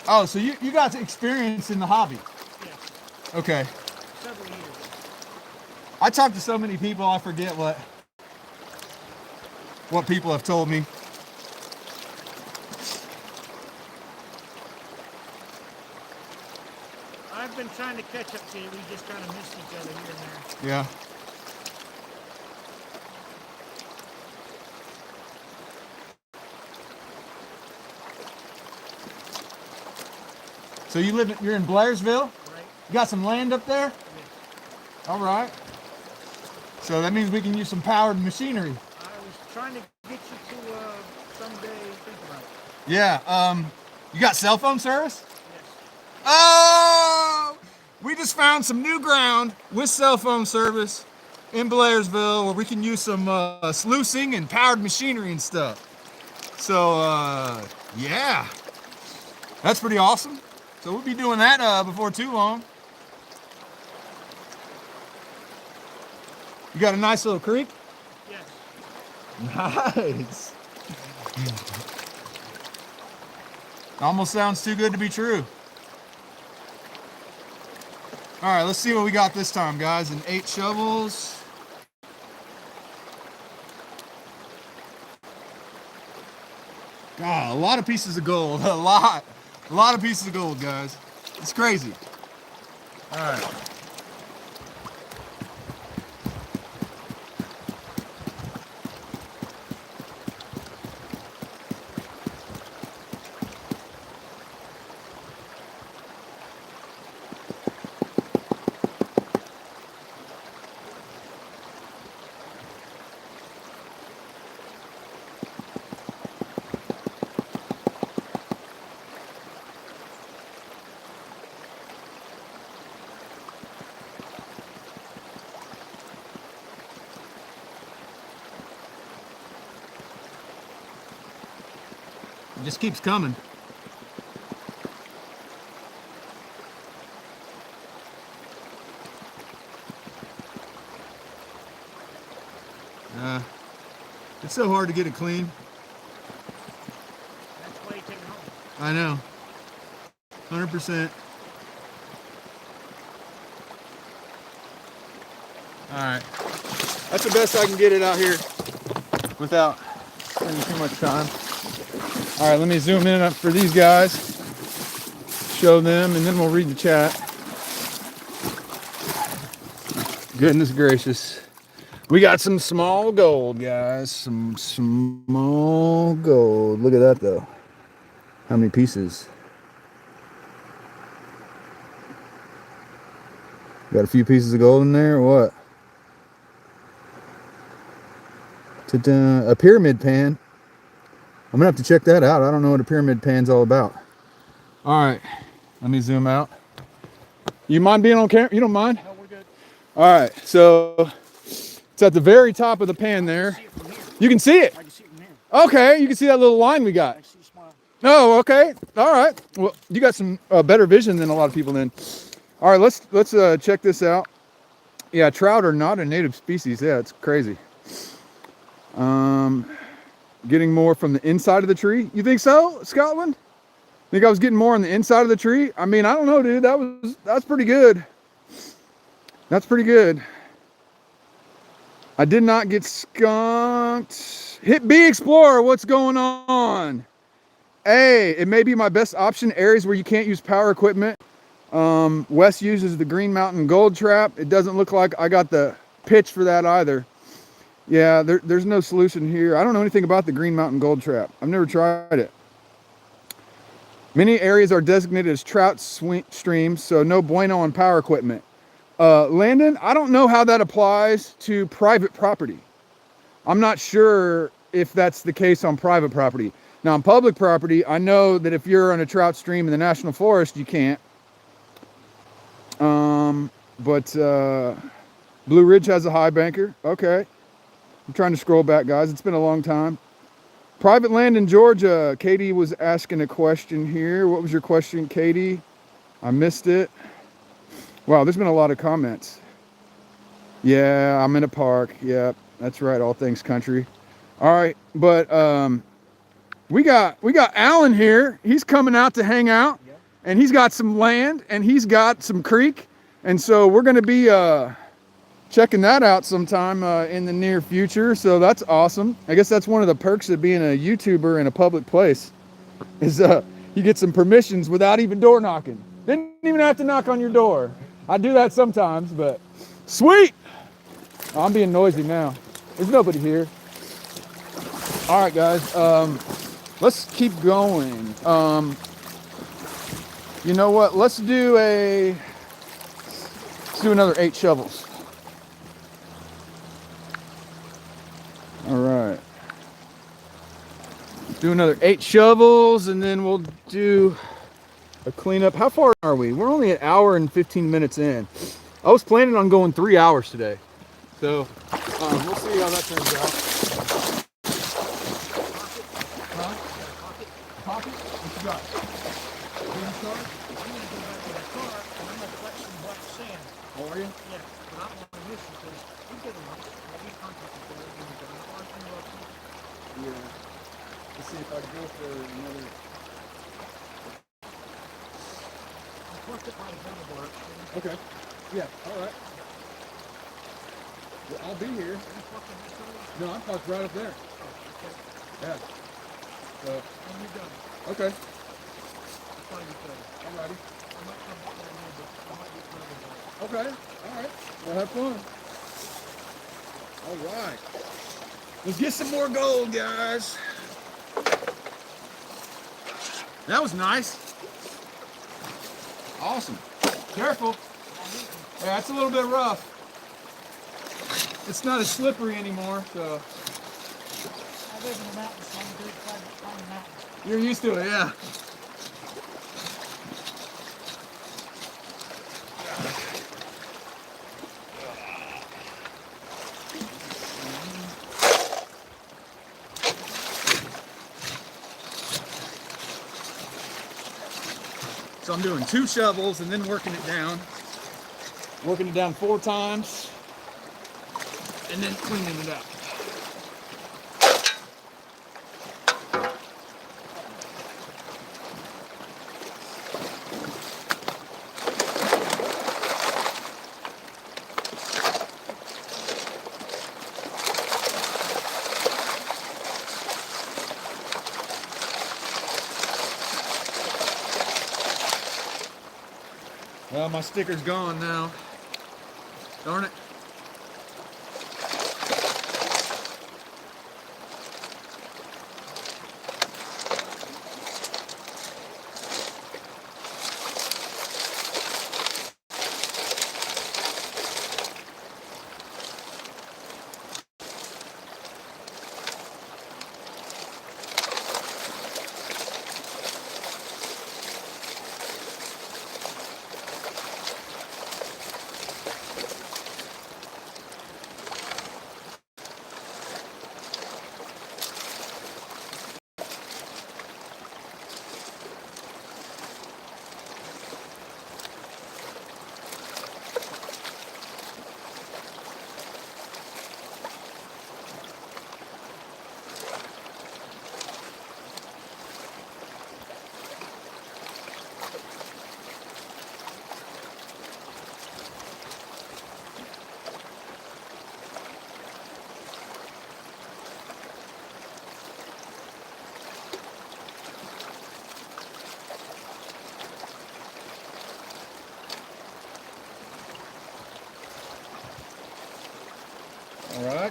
Oh, so you got experience in the hobby? Yes. Okay. Several years. I talk to so many people, I forget what people have told me. I've been trying to catch up to you. We just kind of missed each other here and there. Yeah. So you're in Blairsville? Right. You got some land up there? Yes. All right. So that means we can use some powered machinery. I was trying to get you to someday think about it. Yeah. You got cell phone service? Yes. Oh! We just found some new ground with cell phone service in Blairsville where we can use some sluicing and powered machinery and stuff. So, yeah. That's pretty awesome. So we'll be doing that before too long. You got a nice little creek? Yes. Nice. Almost sounds too good to be true. All right, let's see what we got this time, guys. And 8 shovels. God, a lot of pieces of gold. A lot of pieces of gold, guys. It's crazy. All right. It just keeps coming. It's so hard to get it clean. That's why you take it home. I know. 100%. All right. That's the best I can get it out here without spending too much time. All right, let me zoom in for these guys, show them, and then we'll read the chat. Goodness gracious. We got some small gold, guys. Some small gold. Look at that, though. How many pieces? Got a few pieces of gold in there, or what? Ta-da. A pyramid pan. I'm gonna have to check that out. I don't know what a pyramid pan's all about. All right, let me zoom out. You mind being on camera? You don't mind? No, we're good. All right, so it's at the very top of the pan there. You can see it. I can see it from here. Okay, you can see that little line we got. I see a smile. Oh, okay. All right. Well, you got some better vision than a lot of people then. All right, let's check this out. Yeah, trout are not a native species. Yeah, it's crazy. Getting more from the inside of the tree? You think so, Scotland? Think I was getting more on the inside of the tree? I mean, I don't know, dude. That's pretty good. That's pretty good. I did not get skunked. Hit B Explorer, what's going on? Hey, it may be my best option. Areas where you can't use power equipment. Wes uses the Green Mountain Gold Trap. It doesn't look like I got the pitch for that either. Yeah, there's no solution here. I don't know anything about the Green Mountain Gold Trap. I've never tried it. Many areas are designated as trout streams, so no bueno on power equipment. Landon, I don't know how that applies to private property. I'm not sure if that's the case on private property. Now, on public property, I know that if you're on a trout stream in the National Forest, you can't. But Blue Ridge has a high banker. Okay. I'm trying to scroll back, guys. It's been a long time. Private land in Georgia. Katie was asking a question here. What was your question, Katie? I missed it. Wow, there's been a lot of comments. Yeah, I'm in a park. Yeah, that's right. All things country. All right, but we got Alan here. He's coming out to hang out, and he's got some land, and he's got some creek, and so we're going to be checking that out sometime in the near future. So that's awesome. I guess that's one of the perks of being a YouTuber in a public place, is you get some permissions without even door knocking. Didn't even have to knock on your door. I do that sometimes, but sweet. Oh, I'm being noisy now. There's nobody here. All right, guys. Let's keep going. You know what? Let's do another 8 shovels. All right. Do another 8 shovels, and then we'll do a cleanup. How far are we? We're only an hour and 15 minutes in. I was planning on going 3 hours today. So we'll see how that turns out. Huh? Pocket? What you got? Green car? I'm gonna go back to the car and I'm gonna collect some black sand. Oh, are you? Yeah, but I don't want to miss it because we get them. We contact each other and we go, "Oh, I can look." Yeah. Let's see if I can go for another. I'm plucked it by the gun work. Okay. Yeah. All right. Well, I'll be here. Are you plucking this one? No, I'm parked right up there. Oh, okay. Yeah. So. When you're done, Okay. I'll find each other. Alrighty. I might come back down here, but I might get another one. Okay. All right. Well, have fun. All right. Let's get some more gold, guys. That was nice. Awesome. Careful. Yeah, it's a little bit rough. It's not as slippery anymore, so. I live in the mountains, so I'm good climbing mountains. You're used to it, yeah. So I'm doing 2 shovels and then working it down. Working it down 4 times and then cleaning it up. Well, my sticker's gone now. Darn it.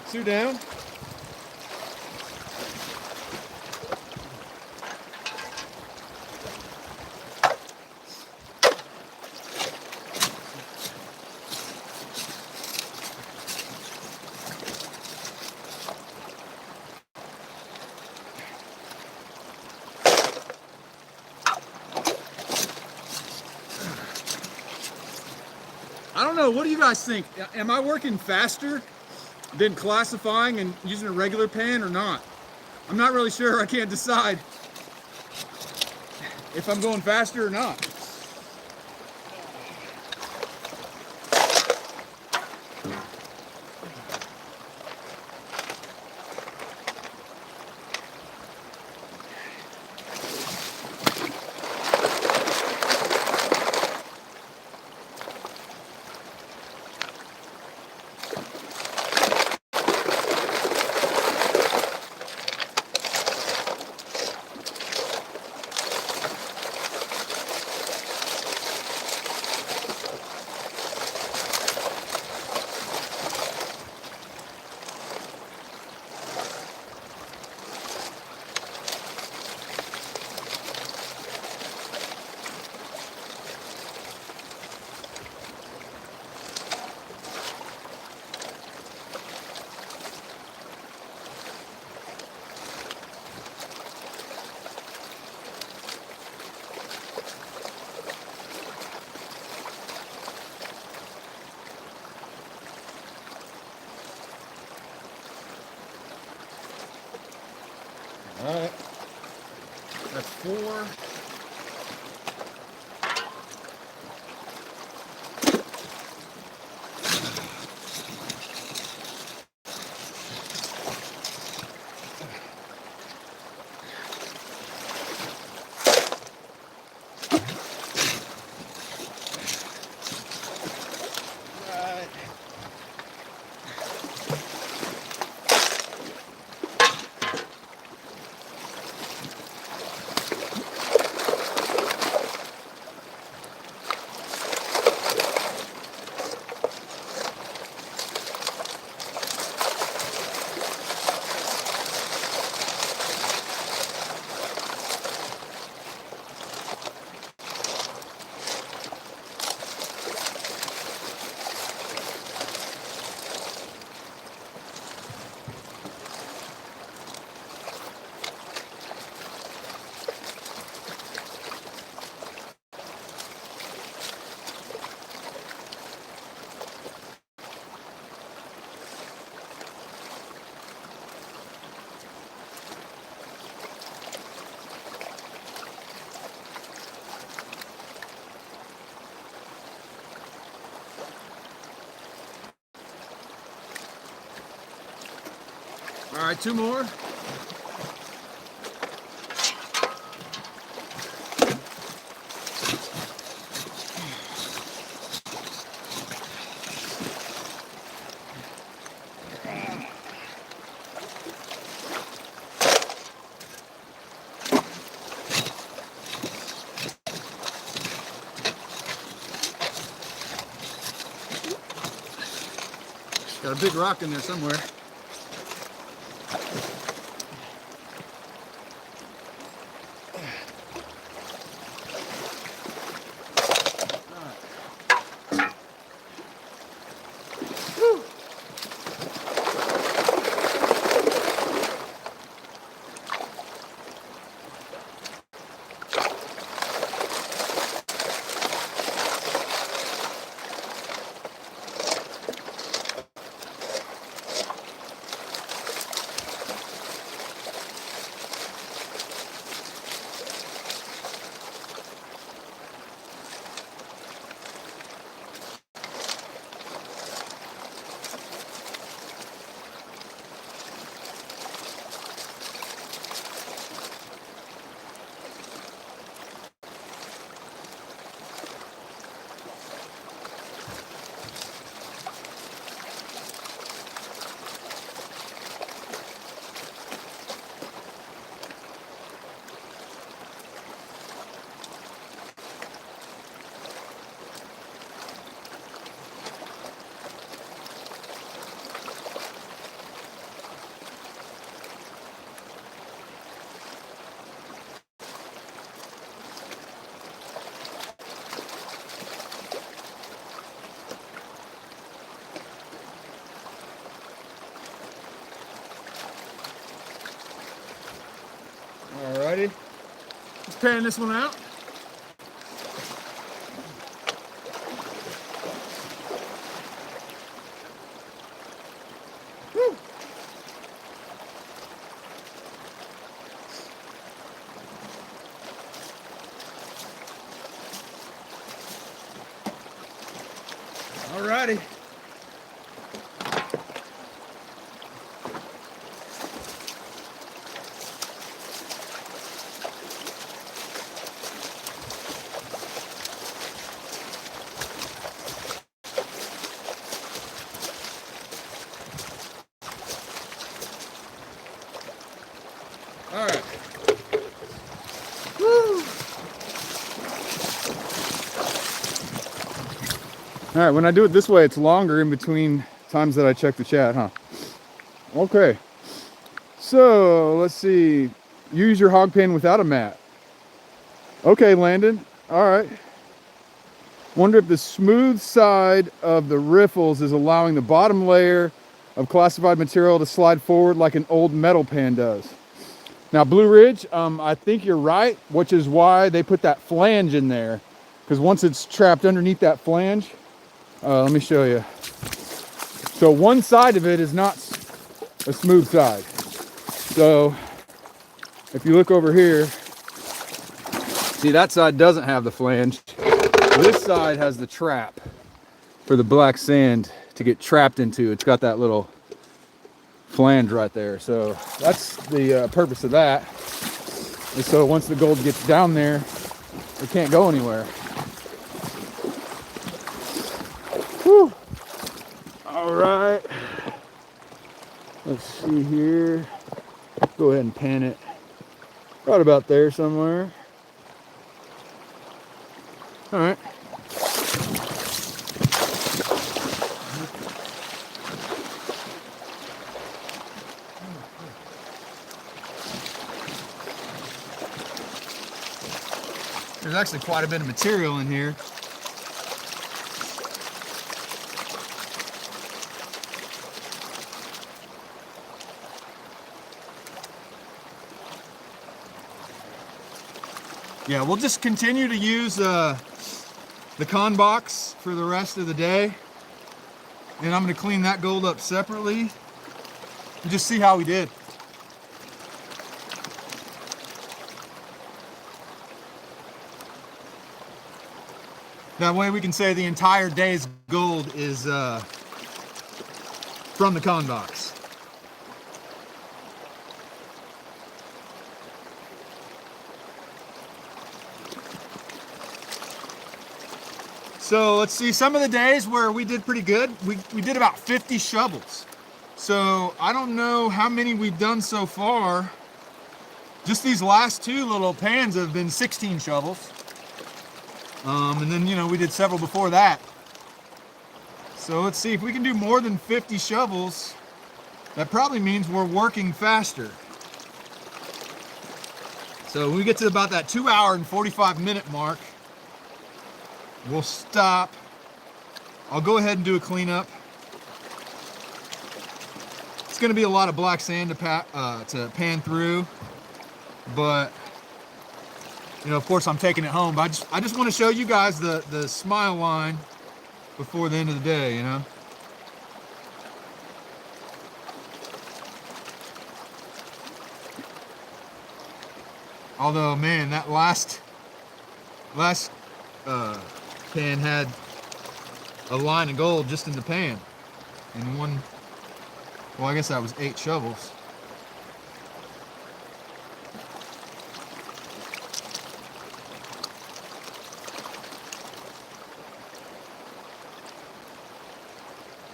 Sue down. I don't know. What do you guys think? Am I working faster than classifying and using a regular pan or not? I'm not really sure. I can't decide if I'm going faster or not. All right, that's 4. All right, 2 more. Got a big rock in there somewhere. Alrighty. Just pan this one out. Woo. Alrighty. All right. Woo. All right, when I do it this way, it's longer in between times that I check the chat, huh? Okay. So, let's see. Use your hog pan without a mat. Okay, Landon. All right. Wonder if the smooth side of the riffles is allowing the bottom layer of classified material to slide forward like an old metal pan does. Now, Blue Ridge, I think you're right, which is why they put that flange in there. Because once it's trapped underneath that flange, let me show you. So one side of it is not a smooth side. So if you look over here, see that side doesn't have the flange. This side has the trap for the black sand to get trapped into. It's got that little flange right there. So that's the purpose of that. And so once the gold gets down there, it can't go anywhere. Whew. All right. Let's see here. Go ahead and pan it right about there somewhere. All right. There's actually quite a bit of material in here. Yeah, we'll just continue to use the ConBox for the rest of the day. And I'm gonna clean that gold up separately and just see how we did. That way we can say the entire day's gold is from the ConBox. So let's see, some of the days where we did pretty good, we did about 50 shovels. So I don't know how many we've done so far. Just these last two little pans have been 16 shovels. And then, you know, we did several before that. So let's see if we can do more than 50 shovels. That probably means we're working faster. So when we get to about that 2 hour and 45 minute mark, we'll stop. I'll go ahead and do a cleanup. It's going to be a lot of black sand to pan through, but you know, of course, I'm taking it home. But I just want to show you guys the smile line before the end of the day. You know. Although, man, that last pan had a line of gold just in the pan, and one. Well, I guess that was 8 shovels.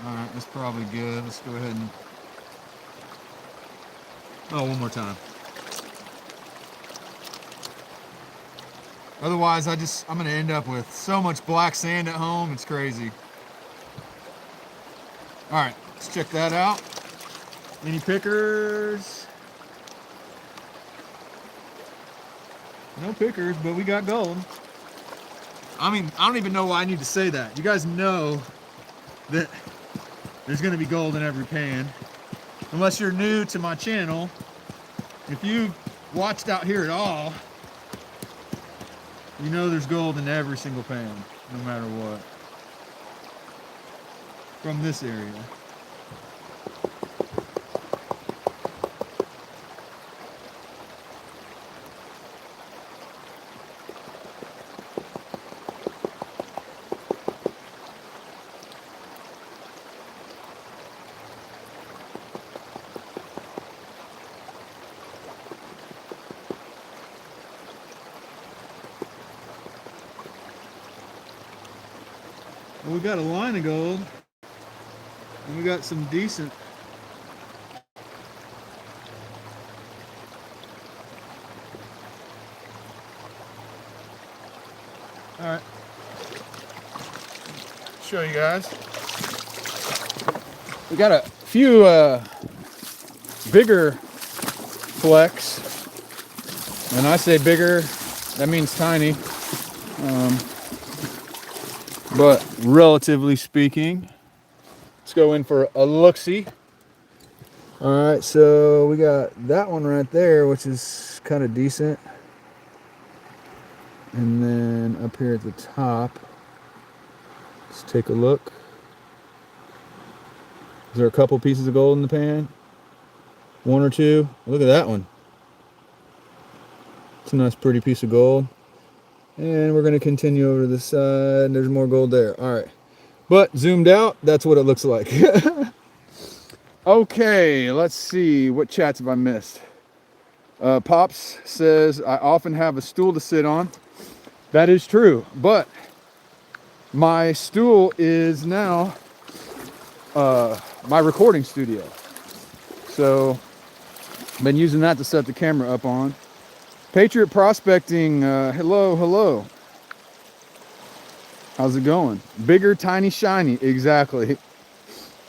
All right, that's probably good. Let's go ahead and. Oh, one more time. Otherwise, I'm gonna end up with so much black sand at home, it's crazy. All right, let's check that out. Any pickers? No pickers, but we got gold. I mean, I don't even know why I need to say that. You guys know that there's gonna be gold in every pan. Unless you're new to my channel. If you've watched out here at all, you know there's gold in every single pan, no matter what. From this area. Well, we got a line of gold, and we got some decent. All right, show you guys. We got a few bigger flecks, and I say bigger, that means tiny. But relatively speaking, let's go in for a look-see. All right, so we got that one right there, which is kind of decent. And then up here at the top, let's take a look. Is there a couple pieces of gold in the pan? One or two? Look at that one. It's a nice pretty piece of gold. And we're gonna continue over to the side. There's more gold there. All right, but zoomed out, that's what it looks like. Okay, let's see. What chats have I missed? Pops says, I often have a stool to sit on. That is true, but my stool is now my recording studio. So I've been using that to set the camera up on. Patriot Prospecting, hello. How's it going? Bigger, tiny, shiny. Exactly.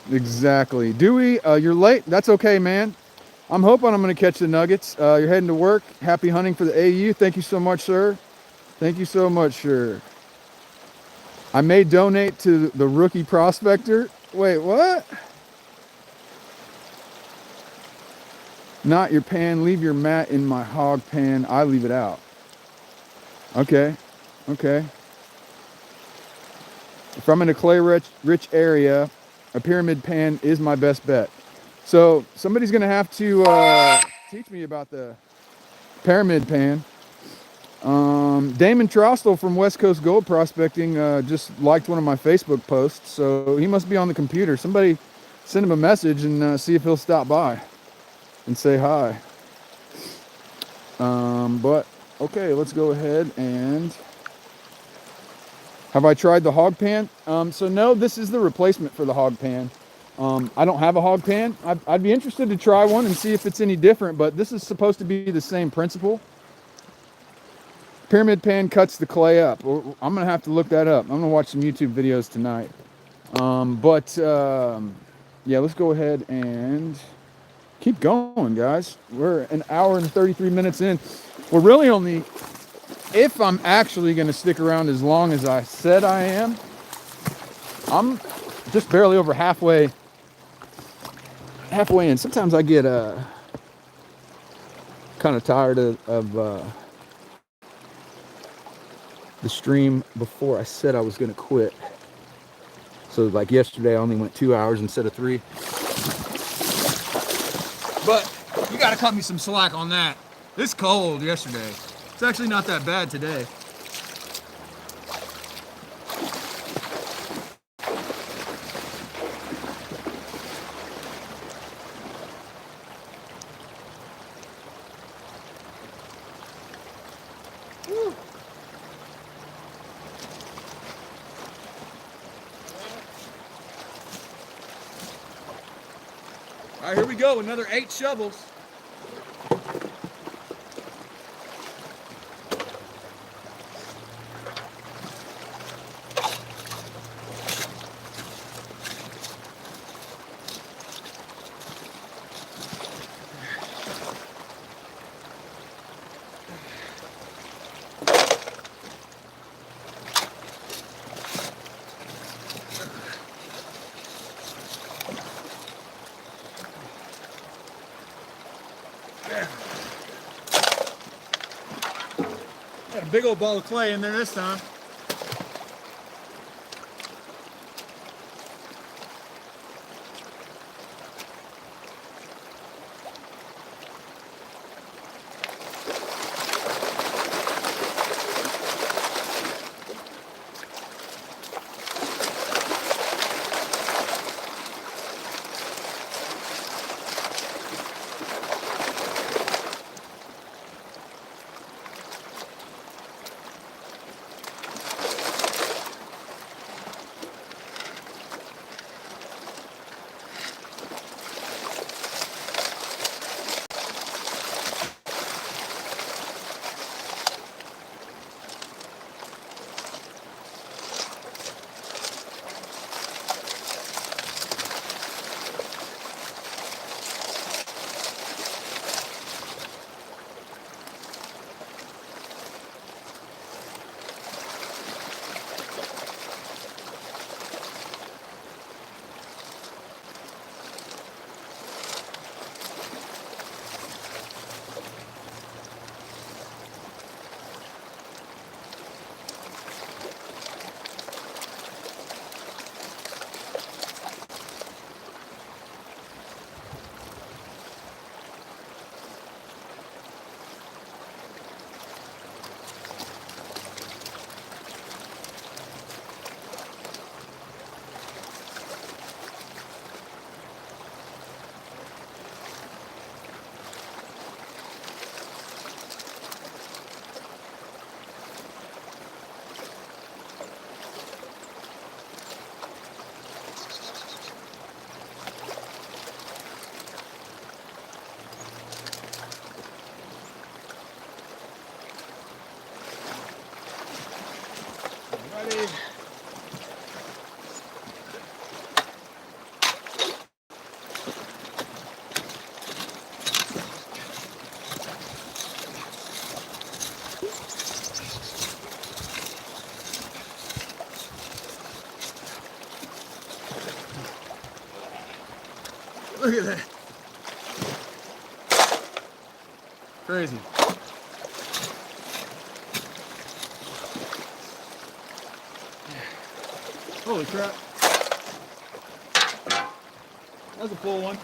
Dewey, you're late. That's okay, man. I'm hoping I'm going to catch the nuggets. You're heading to work. Happy hunting for the AU. Thank you so much, sir. Thank you so much, sir. I may donate to the rookie prospector. Wait, what? Not your pan. Leave your mat in my hog pan. I leave it out. Okay. If I'm in a clay-rich area, a pyramid pan is my best bet. So somebody's going to have to teach me about the pyramid pan. Damon Trostel from West Coast Gold Prospecting just liked one of my Facebook posts, so he must be on the computer. Somebody send him a message and see if he'll stop by and say hi. But okay, let's go ahead and... Have I tried the hog pan? So no, this is the replacement for the hog pan. I don't have a hog pan. I'd be interested to try one and see if it's any different, but this is supposed to be the same principle. Pyramid pan cuts the clay up. I'm gonna have to look that up. I'm gonna watch some YouTube videos tonight. Yeah, let's go ahead and keep going, guys. We're an hour and 33 minutes in. We're really only, if I'm actually gonna stick around as long as I said I am, I'm just barely over halfway in. Sometimes I get kind of tired of the stream before I said I was going to quit. So like yesterday I only went 2 hours instead of 3. But you got to cut me some slack on that. It's cold yesterday. It's actually not that bad today. All right, here we go. Another 8 shovels. Got a big old ball of clay in there this time. Ready. Look at that. Crazy. Holy crap. That's a full one.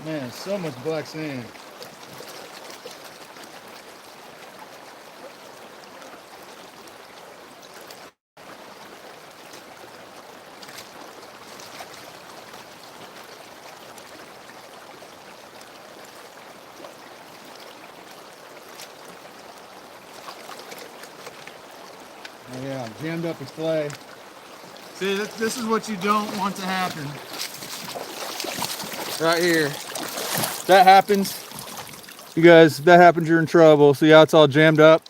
Man, so much black sand. Oh yeah, jammed up with clay. See, this is what you don't want to happen. Right here. That happens. You guys, if that happens, you're in trouble. See how it's all jammed up?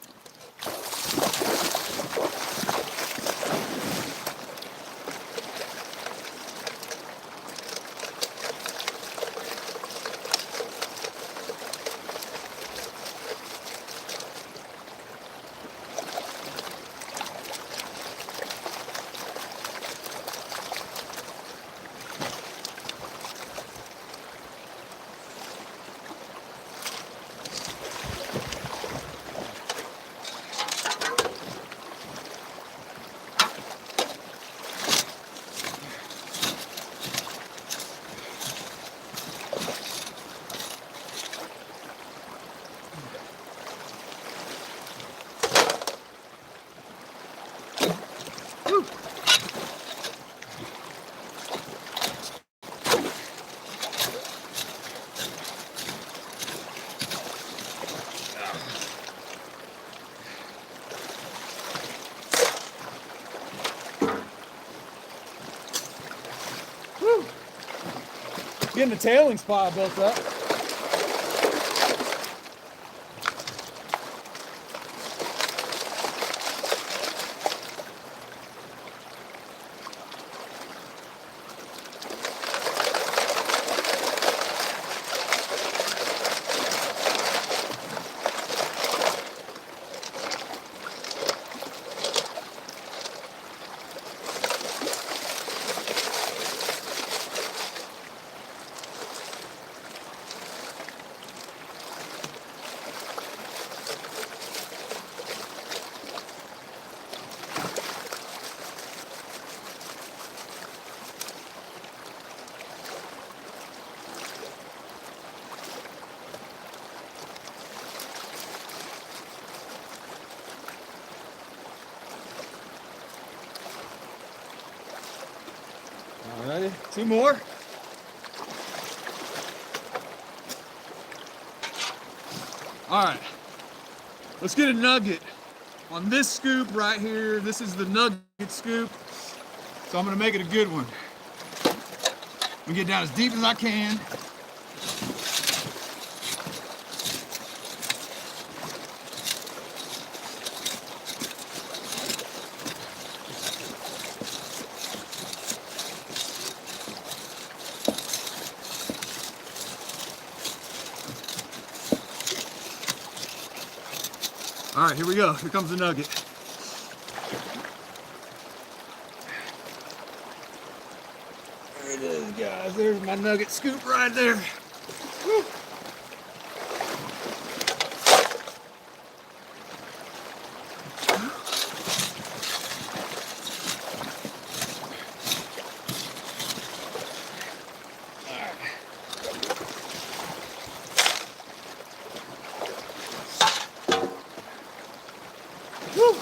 Getting the tailings pile built up. Alrighty, 2 more. Alright, let's get a nugget on this scoop right here. This is the nugget scoop, so I'm gonna make it a good one. I'm gonna get down as deep as I can. All right, here we go. Here comes the nugget. There it is, guys. There's my nugget scoop right there. Woo. Woo.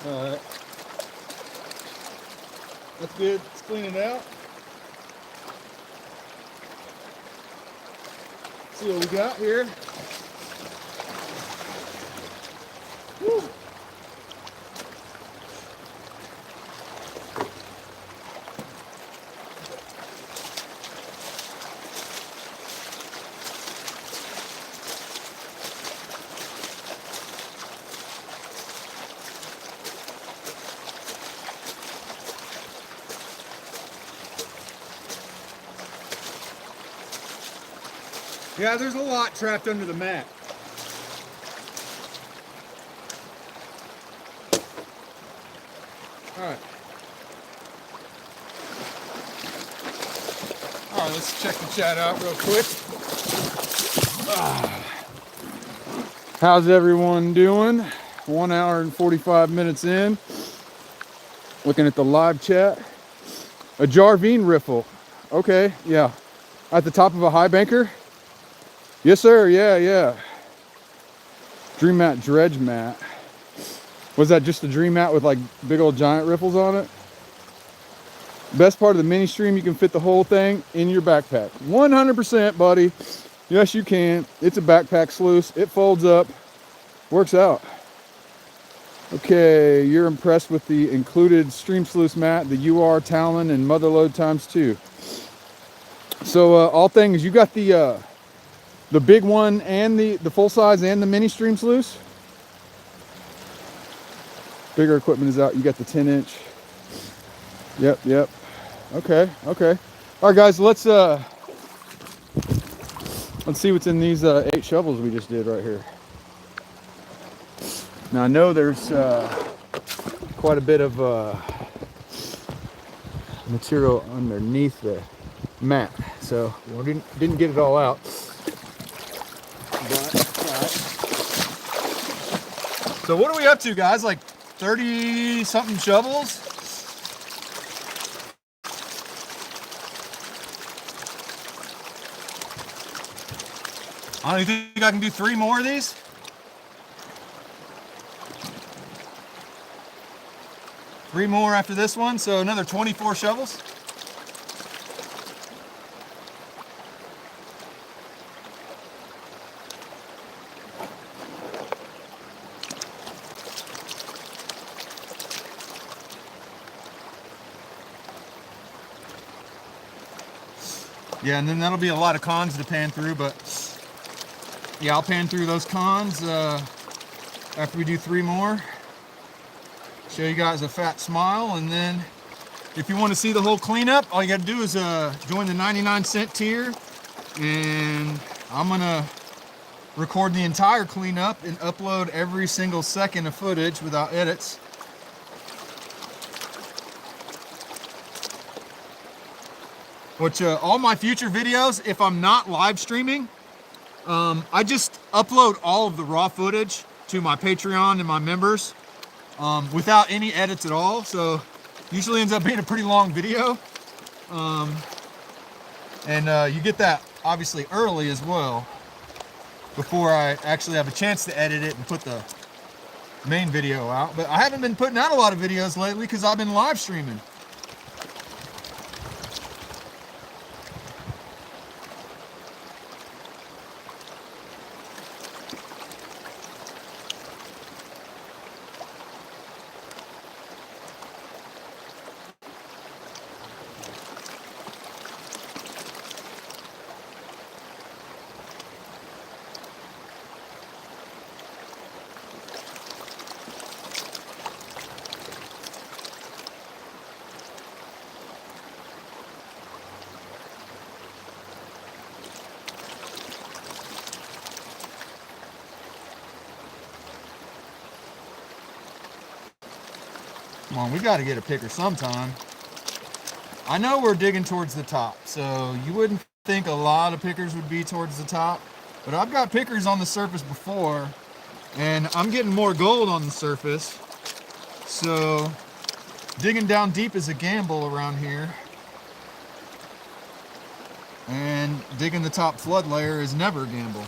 All right. That's good. Let's clean it out. See what we got here. Woo. Yeah, there's a lot trapped under the mat. All right. All right, let's check the chat out real quick. How's everyone doing? 1 hour and 45 minutes in. Looking at the live chat. A Jarvine riffle. Okay, yeah. At the top of a high banker? Yes, sir. Yeah. Dream mat, dredge mat. Was that just a dream mat with like big old giant riffles on it? Best part of the mini stream, you can fit the whole thing in your backpack. 100%, buddy. Yes, you can. It's a backpack sluice. It folds up. Works out. Okay, you're impressed with the included stream sluice mat, the UR, Talon, and mother load ×2. So all things, you got the The big one and the full size and the mini stream sluice. Bigger equipment is out. You got the 10-inch. Yep, yep. Okay, okay. All right, guys, let's see what's in these 8 shovels we just did right here. Now I know there's quite a bit of material underneath the mat, so we didn't get it all out. But, so what are we up to, guys? Like 30 something shovels? I don't think I can do 3 more of these. Three more after this one, so another 24 shovels. Yeah, and then that'll be a lot of cons to pan through, but yeah, I'll pan through those cons after we do 3 more. Show you guys a fat smile, and then if you want to see the whole cleanup, all you got to do is join the 99-cent tier, and I'm gonna record the entire cleanup and upload every single second of footage without edits. Which all my future videos, if I'm not live streaming, I just upload all of the raw footage to my Patreon and my members without any edits at all. So usually ends up being a pretty long video. And you get that obviously early as well, before I actually have a chance to edit it and put the main video out. But I haven't been putting out a lot of videos lately because I've been live streaming. Come on, we got to get a picker sometime. I know we're digging towards the top, so you wouldn't think a lot of pickers would be towards the top, but I've got pickers on the surface before, and I'm getting more gold on the surface, so digging down deep is a gamble around here, and digging the top flood layer is never a gamble.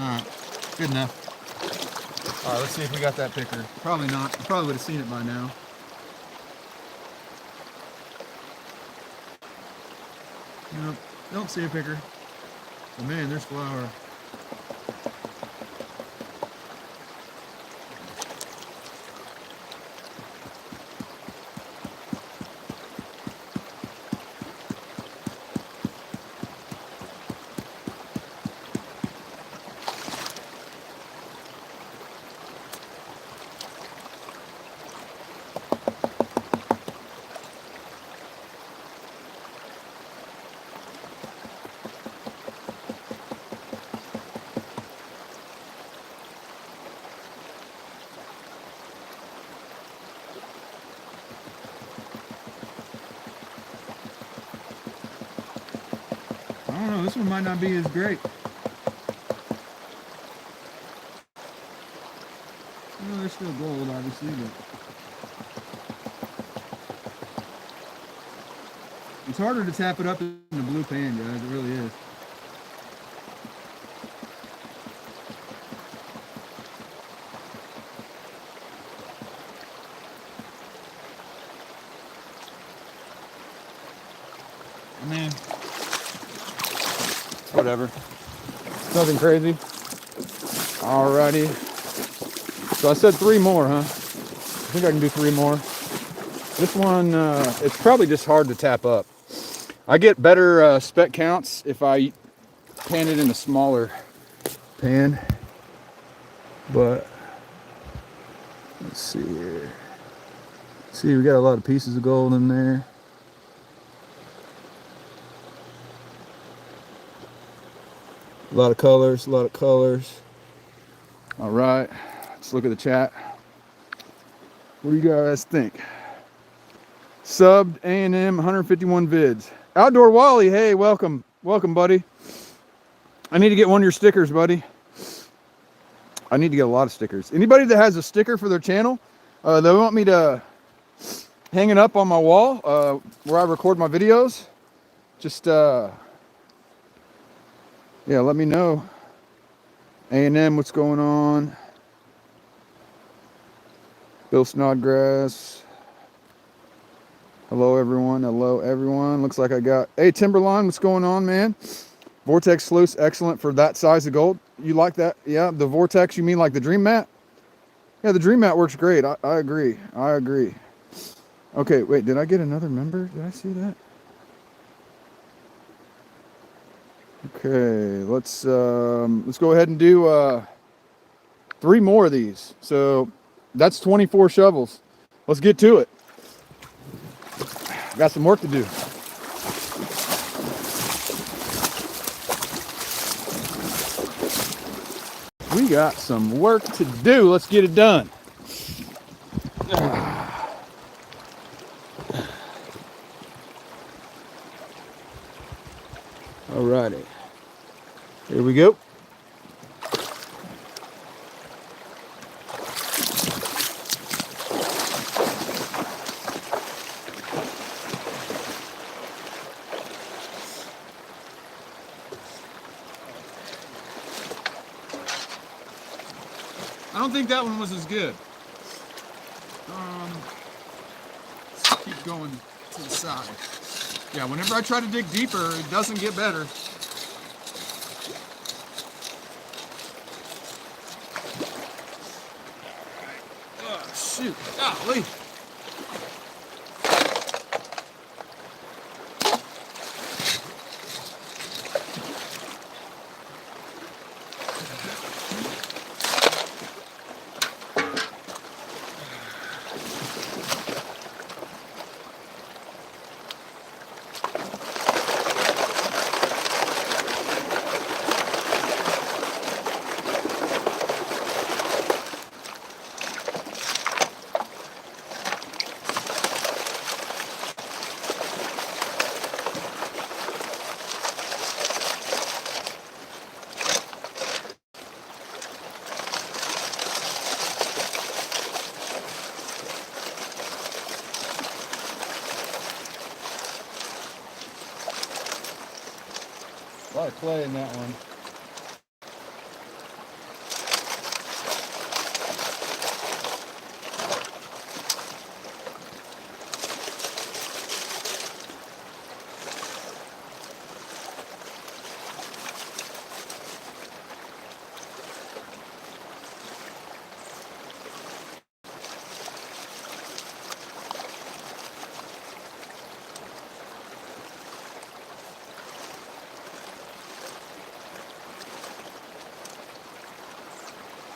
Alright, good enough. Alright, let's see if we got that picker. Probably not. I probably would have seen it by now. Nope, don't see a picker. Oh man, there's flour. I don't know, this one might not be as great. Well, there's still gold, obviously, but it's harder to tap it up in the blue pan, guys. It really is. I mean, whatever. Nothing crazy. Alrighty. So I said 3 more, huh? I think I can do 3 more. This one, it's probably just hard to tap up. I get better speck counts if I pan it in a smaller pan. But let's see here. See, we got a lot of pieces of gold in there. A lot of colors, a lot of colors. All right, let's look at the chat. What do you guys think? Subbed A&M 151 vids. Outdoor Wally, hey, welcome. Welcome, buddy. I need to get one of your stickers, buddy. I need to get a lot of stickers. Anybody that has a sticker for their channel, they want me to hang it up on my wall where I record my videos, just, yeah, let me know. A&M, what's going on? Bill Snodgrass. Hello, everyone. Hello, everyone. Looks like I got... Hey, Timberline, what's going on, man? Vortex sluice, excellent for that size of gold. You like that? Yeah, the Vortex, you mean like the Dream Mat? Yeah, the Dream Mat works great. I agree. I agree. Okay, wait, did I get another member? Did I see that? Okay, let's go ahead and do 3 more of these. So that's 24 shovels. Let's get to it. Got some work to do. We got some work to do. Let's get it done. Alrighty. Here we go. I don't think that one was as good. Let's keep going to the side. Yeah, whenever I try to dig deeper, it doesn't get better. Oh, shoot. Golly. A lot of clay in that one.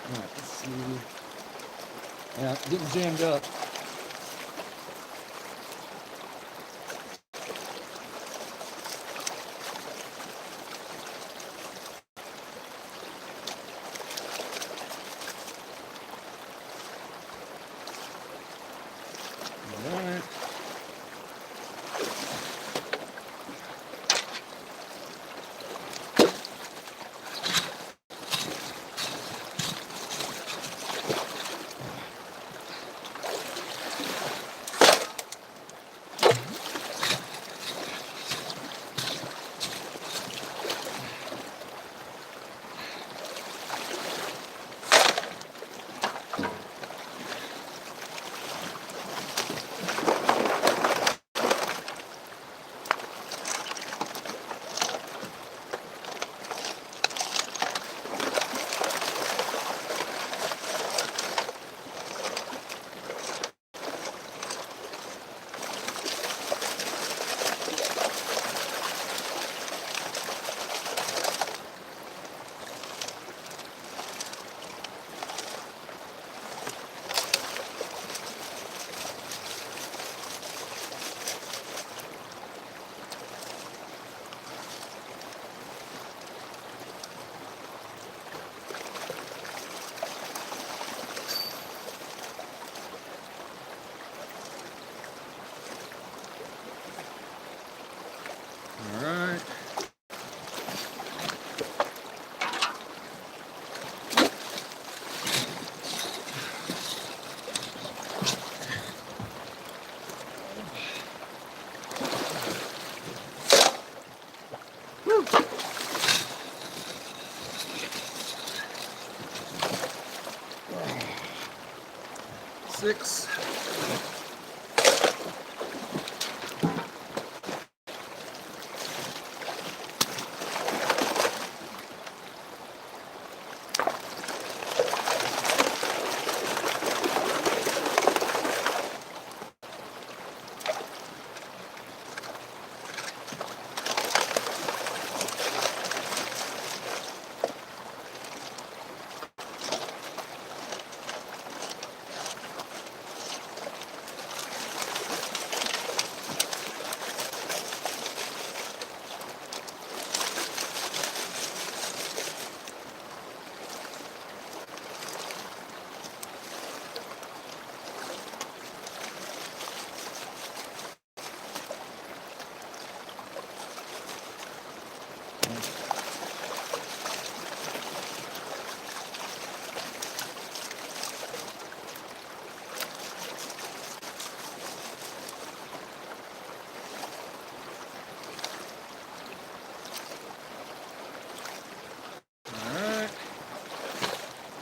All right, let's see. Yeah, getting jammed up. All right.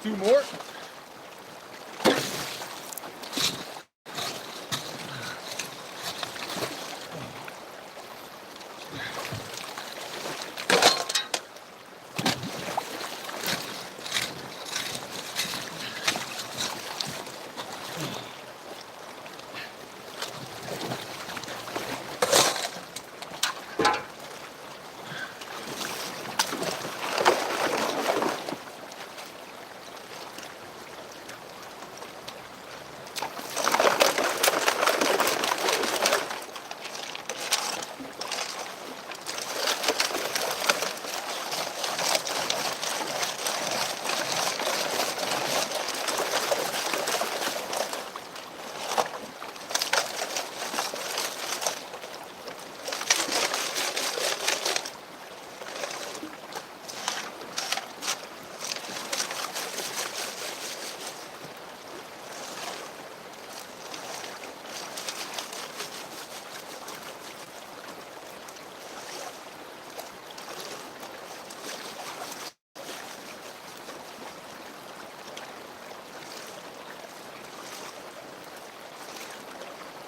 2 more.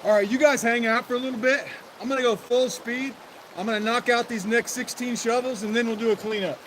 All right, you guys hang out for a little bit. I'm gonna go full speed. I'm gonna knock out these next 16 shovels and then we'll do a cleanup.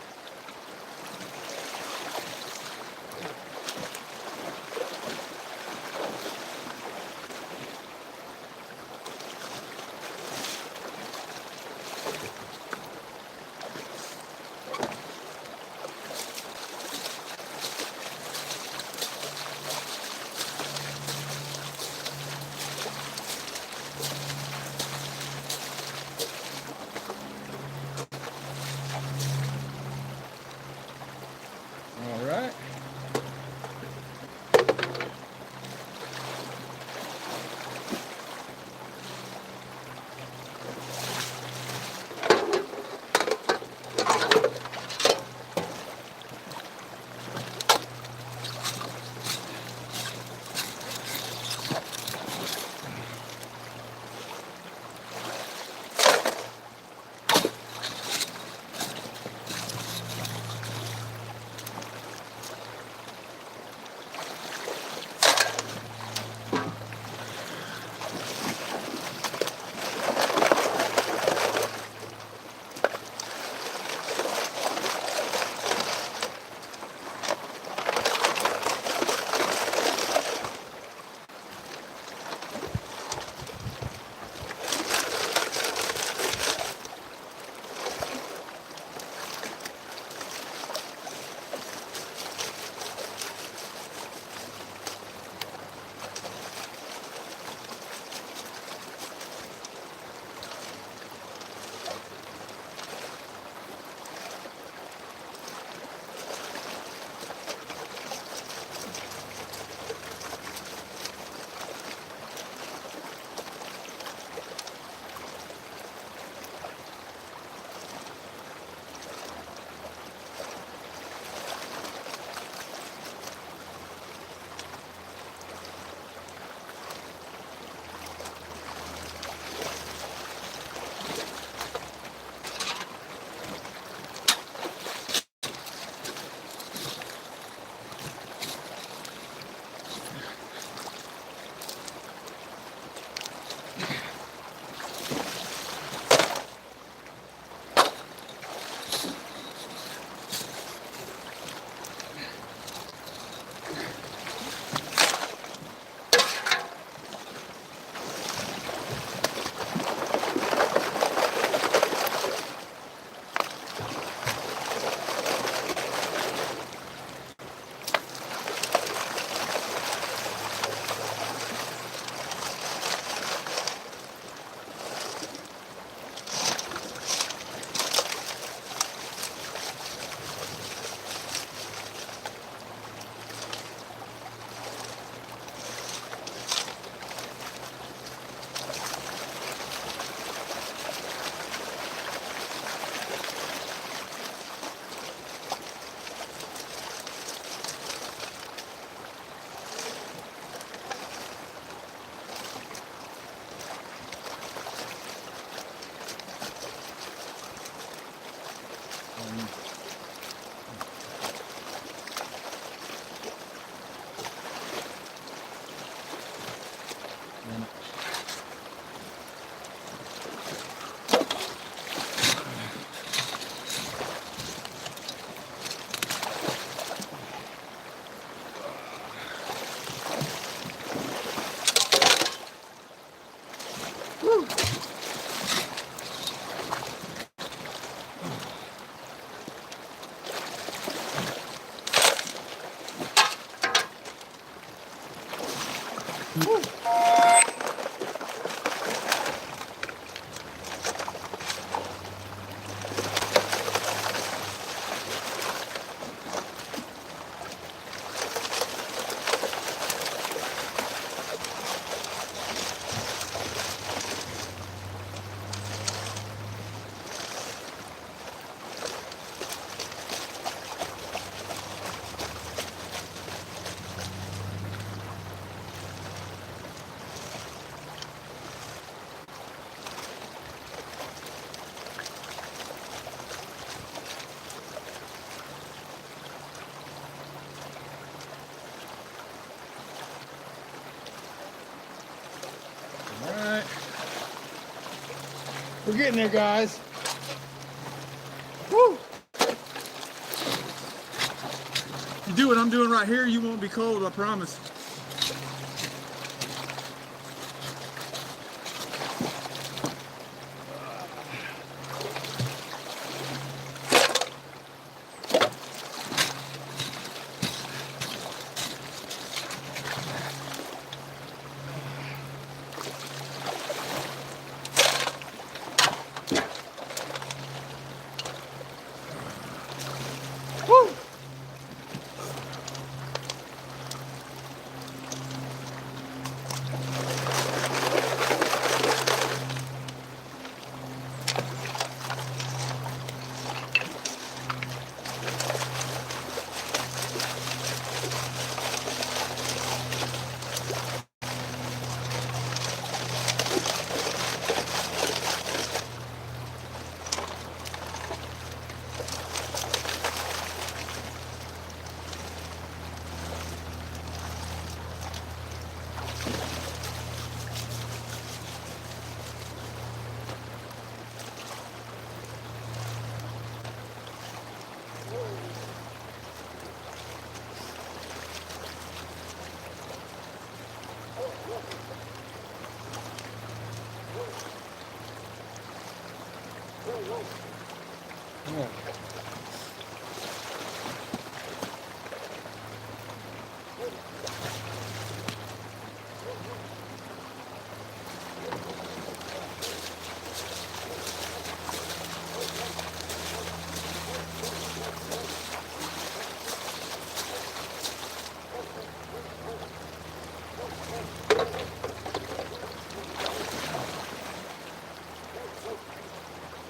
All right. We're getting there, guys. Woo! If you do what I'm doing right here, you won't be cold, I promise. Woo!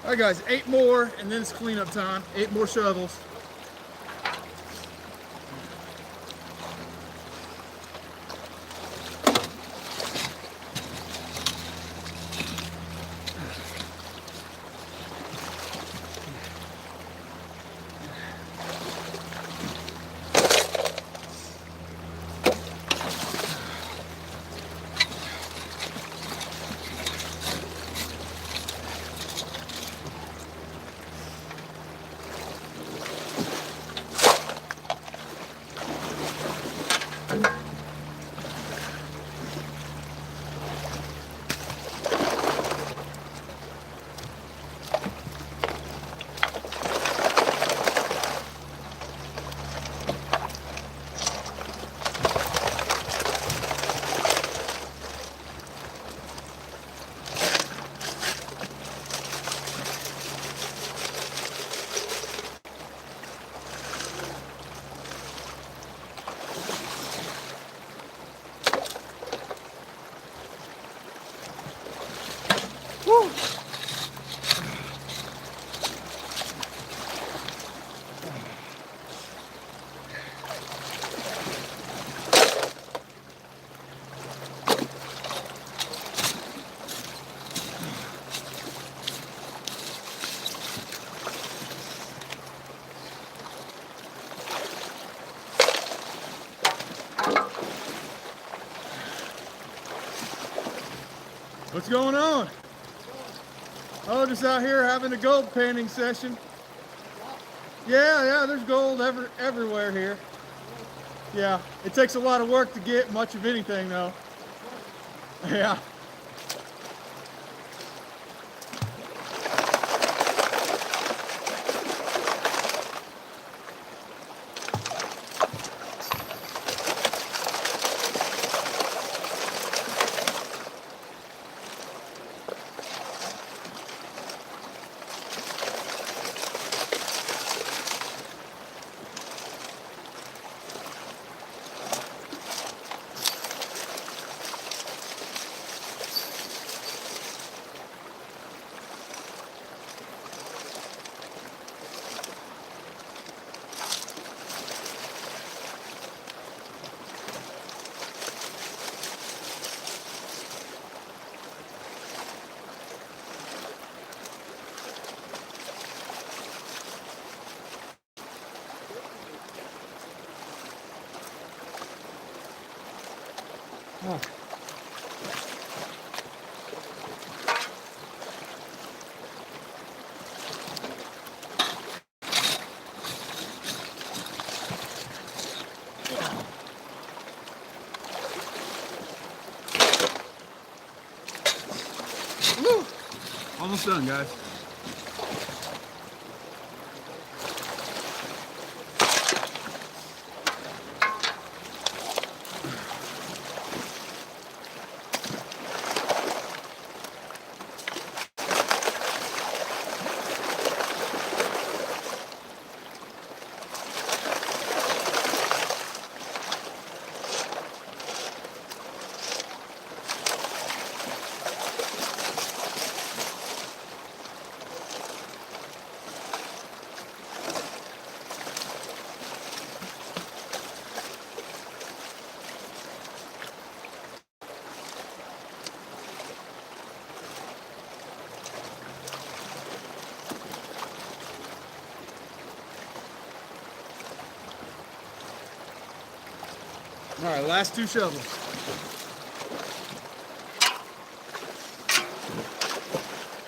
All right, guys, 8 more, and then it's cleanup time. 8 more shovels. Woo! What's going on? Oh, just out here having a gold panning session. Yeah, there's gold everywhere here. Yeah, it takes a lot of work to get much of anything though. Yeah. Woo! Almost done, guys. All right, last 2 shovels.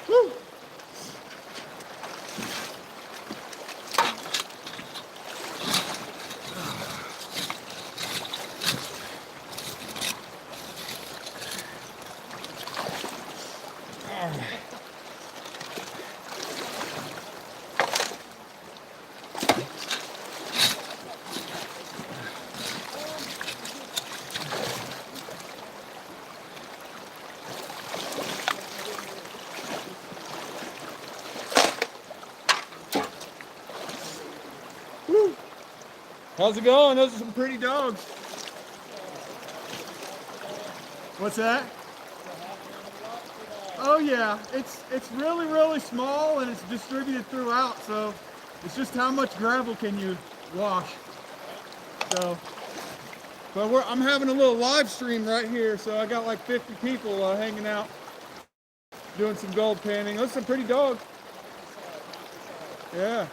Woo! Woo! How's it going? Those are some pretty dogs. What's that? Oh yeah, it's really small and it's distributed throughout, so it's just how much gravel can you wash. So, but I'm having a little live stream right here, so I got like 50 people hanging out, doing some gold panning. Those are some pretty dogs. Yeah.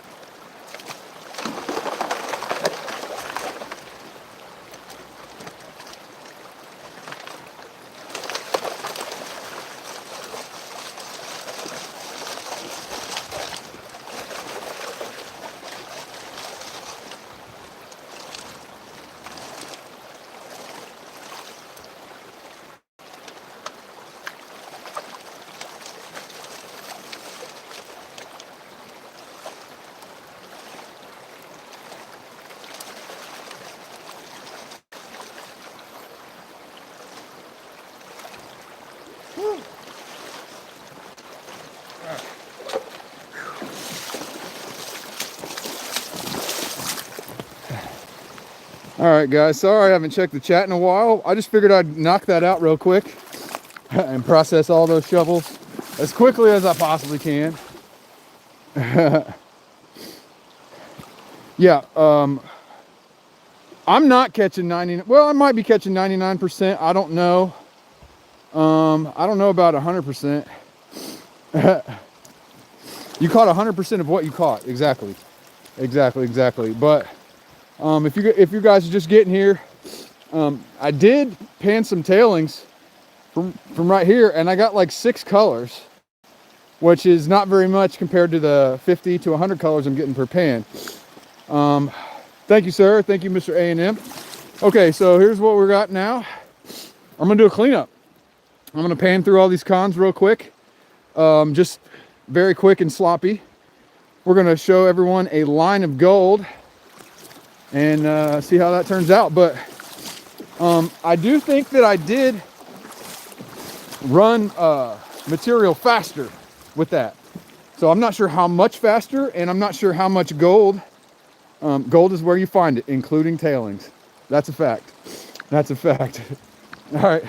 Woo. All right, guys, sorry I haven't checked the chat in a while. I just figured I'd knock that out real quick and process all those shovels as quickly as I possibly can. Yeah, I'm not catching 90, well, I might be catching 99%. I don't know. I don't know about 100%. You caught 100% of what you caught. Exactly. But if you guys are just getting here, I did pan some tailings from right here, and I got like 6 colors, which is not very much compared to the 50 to 100 colors I'm getting per pan. Thank you, sir. Thank you, Mr. A&M. Okay, so here's what we got now. I'm gonna do a cleanup. I'm gonna pan through all these cons real quick, just very quick and sloppy. We're gonna show everyone a line of gold and see how that turns out. But I do think that I did run material faster with that. So I'm not sure how much faster, and I'm not sure how much gold. Gold is where you find it, including tailings. That's a fact. That's a fact. All right,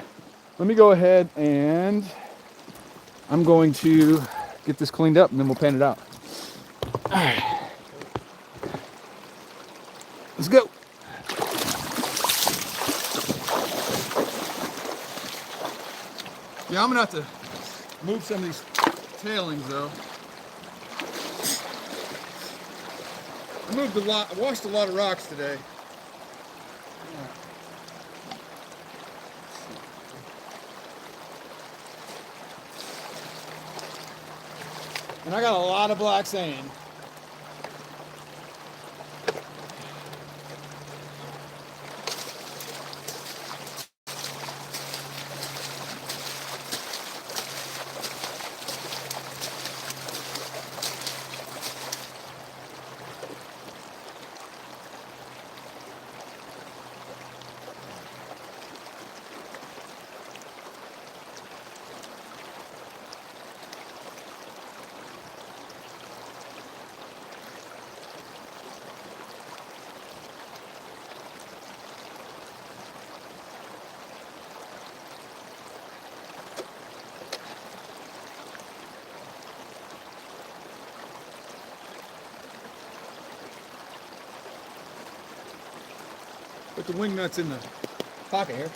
let me go ahead and I'm going to get this cleaned up and then we'll pan it out. All right. Let's go. Yeah, I'm gonna have to move some of these tailings though. I moved a lot, I washed a lot of rocks today. And I got a lot of black sand. Put the wing nuts in the pocket here.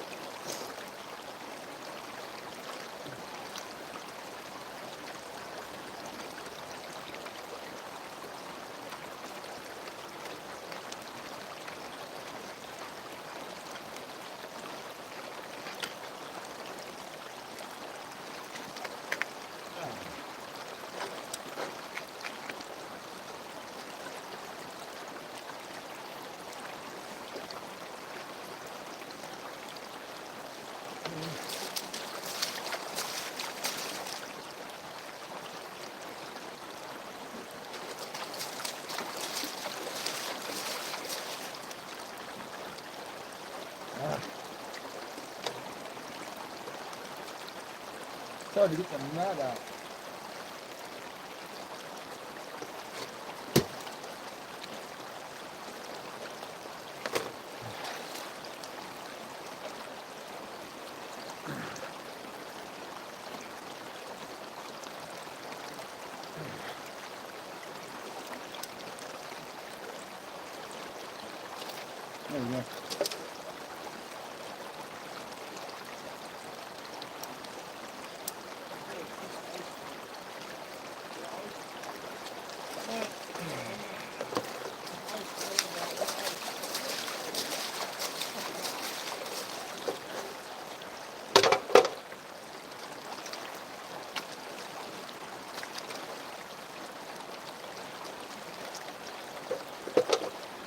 It's hard to get the nut out. There we go.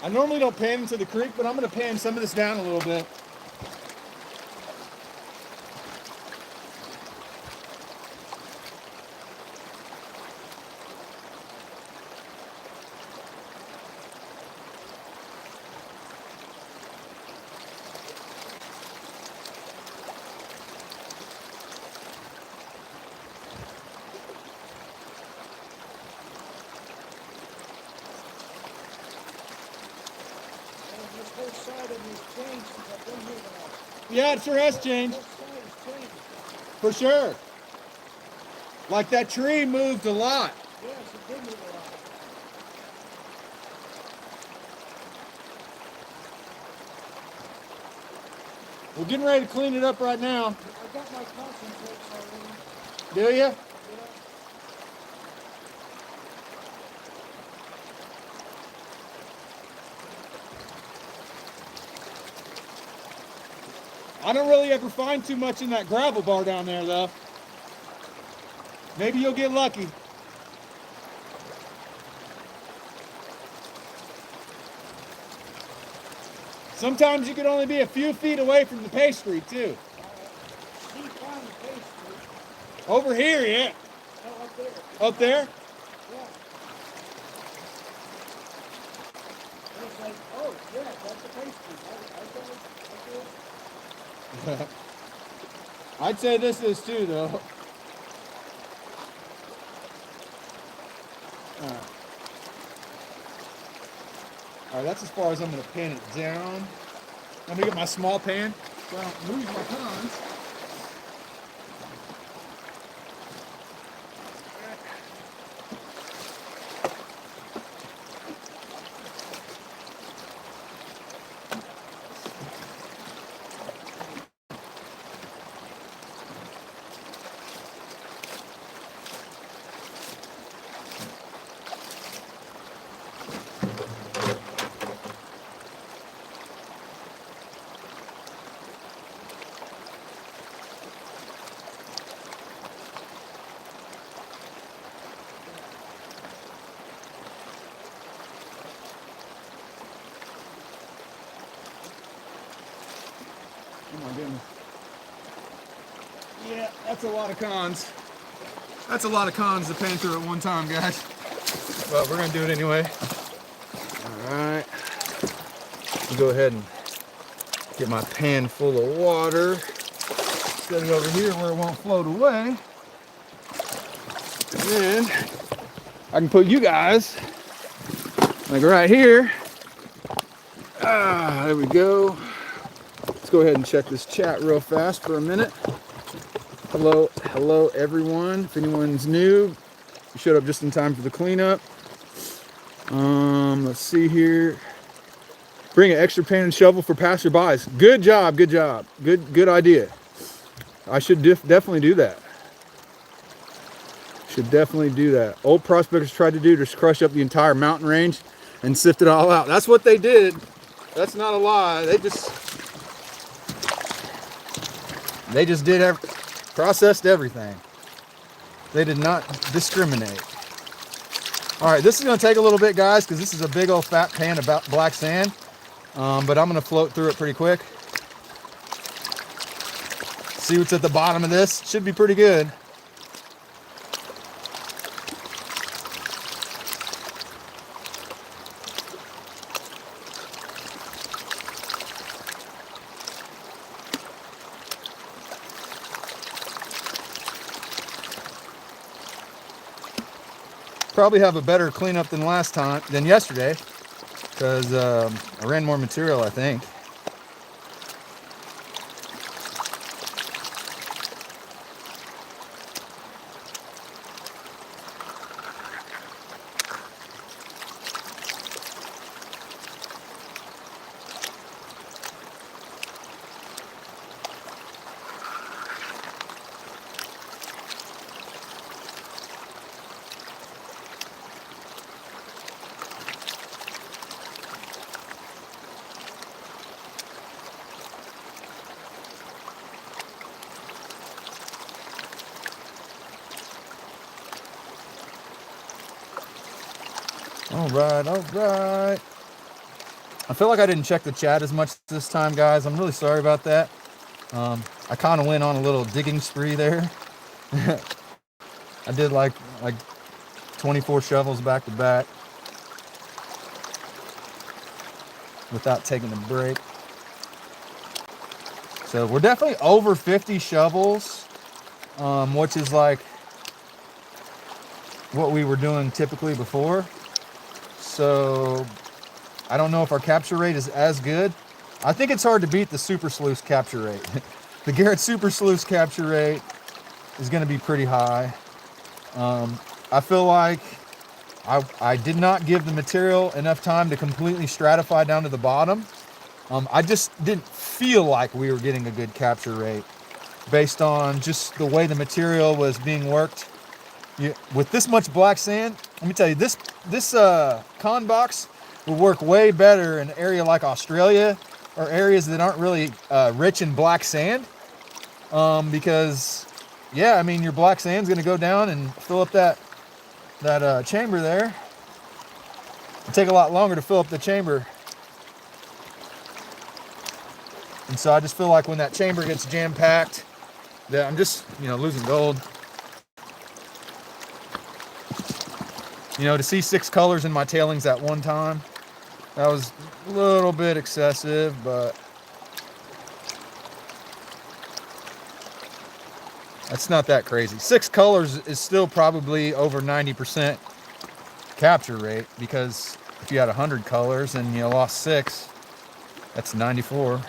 I normally don't pan into the creek, but I'm going to pan some of this down a little bit. This whole side of me has changed since I've been here now. Yeah, it sure has changed. This side has changed. For sure. Like that tree moved a lot. Yes, it did move a lot. We're getting ready to clean it up right now. I got my concentrates already. Do you? Yeah. I don't really ever find too much in that gravel bar down there, though. Maybe you'll get lucky. Sometimes you could only be a few feet away from the pastry, too. See, found the pastry. Over here, yeah. Oh, up there. Up there? Yeah. And it's like, oh, yeah, that's the pastry. I get it. I'd say this is too, though. All right, that's as far as I'm going to pan it down. Let me get my small pan so I don't lose my tons. goodness. Yeah, that's a lot of cons. That's a lot of cons to pan through at one time, guys. But we're gonna do it anyway. All right. Go ahead and get my pan full of water. Set it over here where it won't float away. And then I can put you guys like right here. There we go. Let's go ahead and check this chat real fast for a minute. Hello everyone. If anyone's new, you showed up just in time for the cleanup. Let's see here. Bring an extra pan and shovel for passerbys. Good job, good job. Good idea. I should definitely do that. Should definitely do that. Old prospectors tried to do, just crush up the entire mountain range and sift it all out. That's what they did. That's not a lie. They just did processed everything. They did not discriminate. All right, this is gonna take a little bit, guys, because this is a big old fat pan of black sand. But I'm gonna float through it pretty quick. See what's at the bottom of this. Should be pretty good. Probably have a better cleanup than yesterday, because I ran more material, I think. All right. I feel like I didn't check the chat as much this time, guys. I'm really sorry about that. I kind of went on a little digging spree there. I did like 24 shovels back to back without taking a break. So we're definitely over 50 shovels, which is like what we were doing typically before. So I don't know if our capture rate is as good. I think it's hard to beat the Super Sluice capture rate. The Garrett Super Sluice capture rate is going to be pretty high. I feel like I did not give the material enough time to completely stratify down to the bottom. I just didn't feel like we were getting a good capture rate based on just the way the material was being worked. With this much black sand, let me tell you, this ConBox will work way better in an area like Australia or areas that aren't really rich in black sand, because yeah, I mean, your black sand's going to go down and fill up that chamber there. It'll take a lot longer to fill up the chamber, and so I just feel like when that chamber gets jam-packed, that I'm just losing gold. To see 6 colors in my tailings at one time, that was a little bit excessive, but that's not that crazy. 6 colors is still probably over 90% capture rate, because if you had 100 colors and you lost 6, that's 94.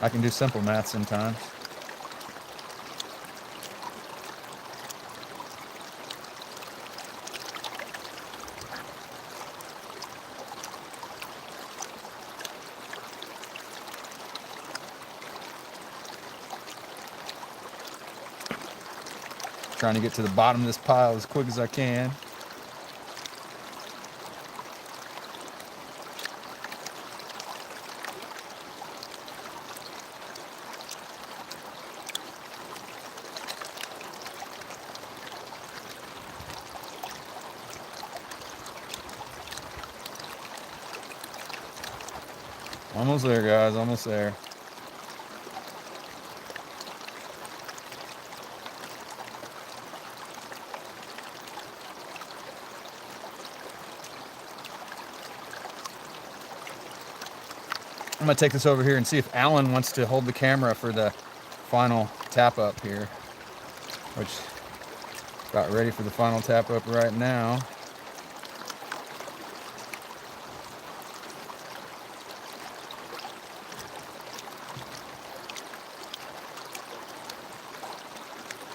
I can do simple math sometimes. Trying to get to the bottom of this pile as quick as I can. Almost there, guys, almost there. I'm gonna take this over here and see if Alan wants to hold the camera for the final tap up here, which got ready for the final tap up right now.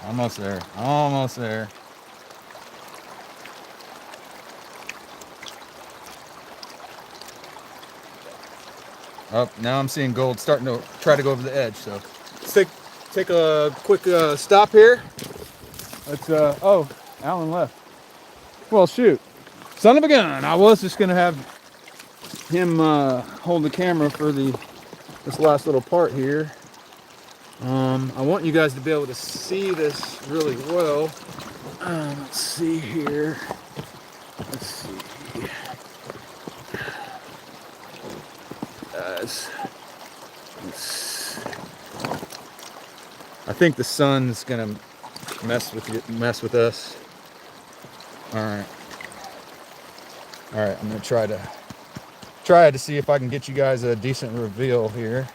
Almost there, almost there. Oh, now I'm seeing gold starting to try to go over the edge. So let's take a quick stop here. Let's, oh, Alan left. Well, shoot. Son of a gun. I was just going to have him hold the camera for this last little part here. I want you guys to be able to see this really well. Let's see here. Let's see. I think the sun's gonna mess with us. All right. I'm gonna try to see if I can get you guys a decent reveal here.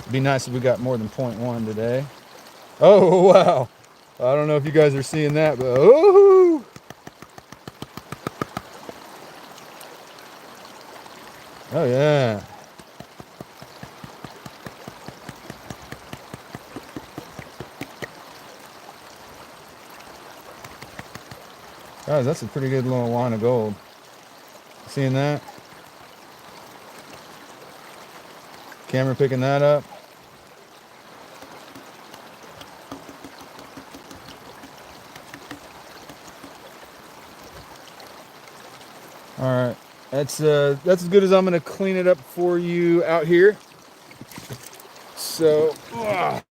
It'd be nice if we got more than 0.1 today. Oh wow! I don't know if you guys are seeing that, but oh! Oh yeah. Guys, that's a pretty good little line of gold. Seeing that? Camera picking that up. All right. That's as good as I'm gonna clean it up for you out here. So, I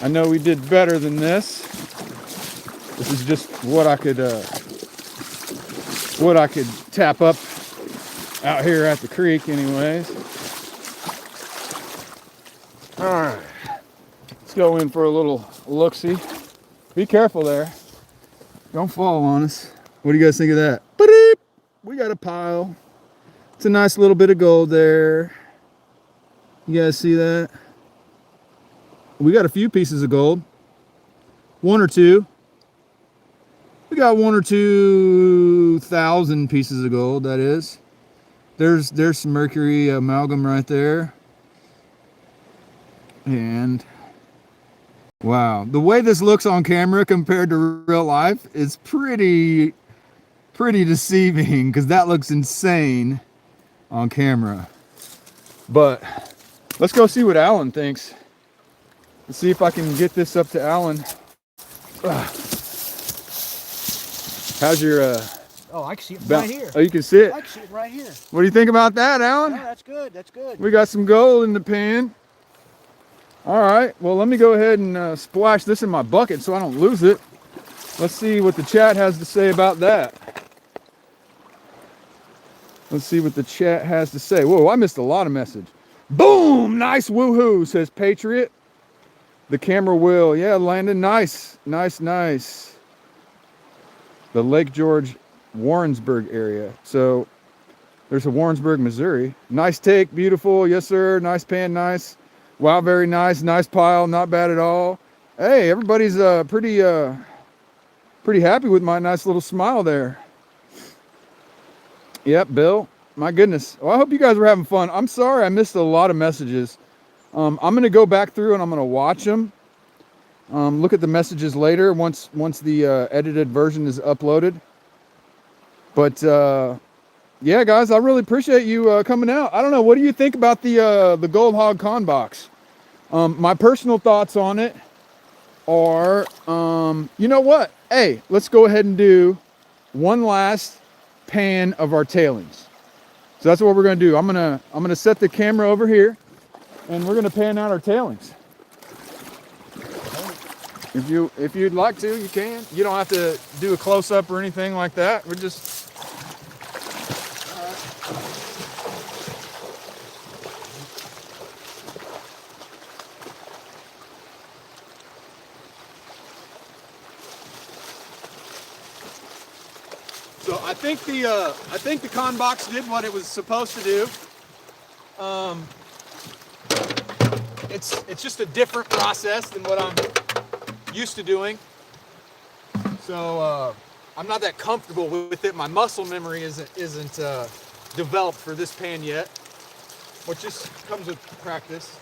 know we did better than this. This is just what I could tap up out here at the creek, anyways. All right, let's go in for a little look-see. Be careful there. Don't fall on us. What do you guys think of that? Ba-deep! We got a pile. It's a nice little bit of gold there. You guys see that? We got a few pieces of gold. One or two. We got 1 or 2 thousand pieces of gold, that is. There's some mercury amalgam right there. And wow, the way this looks on camera compared to real life is pretty deceiving, because that looks insane on camera. But let's go see what Alan thinks. Let's see if I can get this up to Alan. How's your Oh, I can see it right here. Oh, you can see it? I can see it right here. What do you think about that, Alan? No, that's good. That's good. We got some gold in the pan. All right, well, let me go ahead and splash this in my bucket so I don't lose it. Let's see what the chat has to say about that. Let's see what the chat has to say. Whoa, I missed a lot of message. Boom! Nice woohoo, says Patriot. The camera will. Yeah, Landon, nice. Nice. The Lake George, Warrensburg area. So there's a Warrensburg, Missouri. Nice take, beautiful. Yes, sir. Nice pan, nice. Wow, very nice. Nice pile, not bad at all. Hey, everybody's pretty happy with my nice little smile there. Yep, Bill. My goodness. Well, I hope you guys were having fun. I'm sorry I missed a lot of messages. I'm going to go back through and I'm going to watch them. Look at the messages later once the edited version is uploaded. But yeah, guys, I really appreciate you coming out. I don't know, what do you think about the Gold Hog ConBox? My personal thoughts on it are, you know what? Hey, let's go ahead and do one last pan of our tailings. So that's what we're going to do. I'm gonna set the camera over here, and we're going to pan out our tailings. If you'd like to, you can. You don't have to do a close-up or anything like that. We're just... So I think the ConBox did what it was supposed to do. It's just a different process than what I'm used to doing. So I'm not that comfortable with it. My muscle memory isn't developed for this pan yet, which just comes with practice.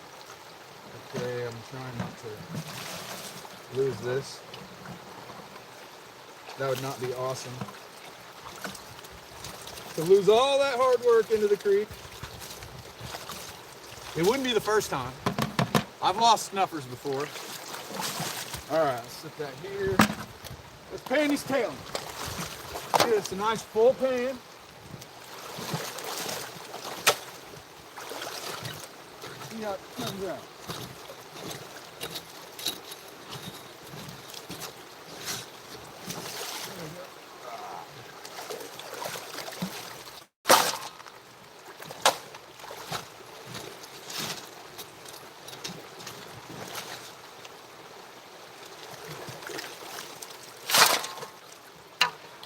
Okay, I'm trying not to lose this. That would not be awesome. To lose all that hard work into the creek. It wouldn't be the first time. I've lost snuffers before. All right, let's set that here. Let's pan these tailings. Get us a nice full pan. See how it comes out.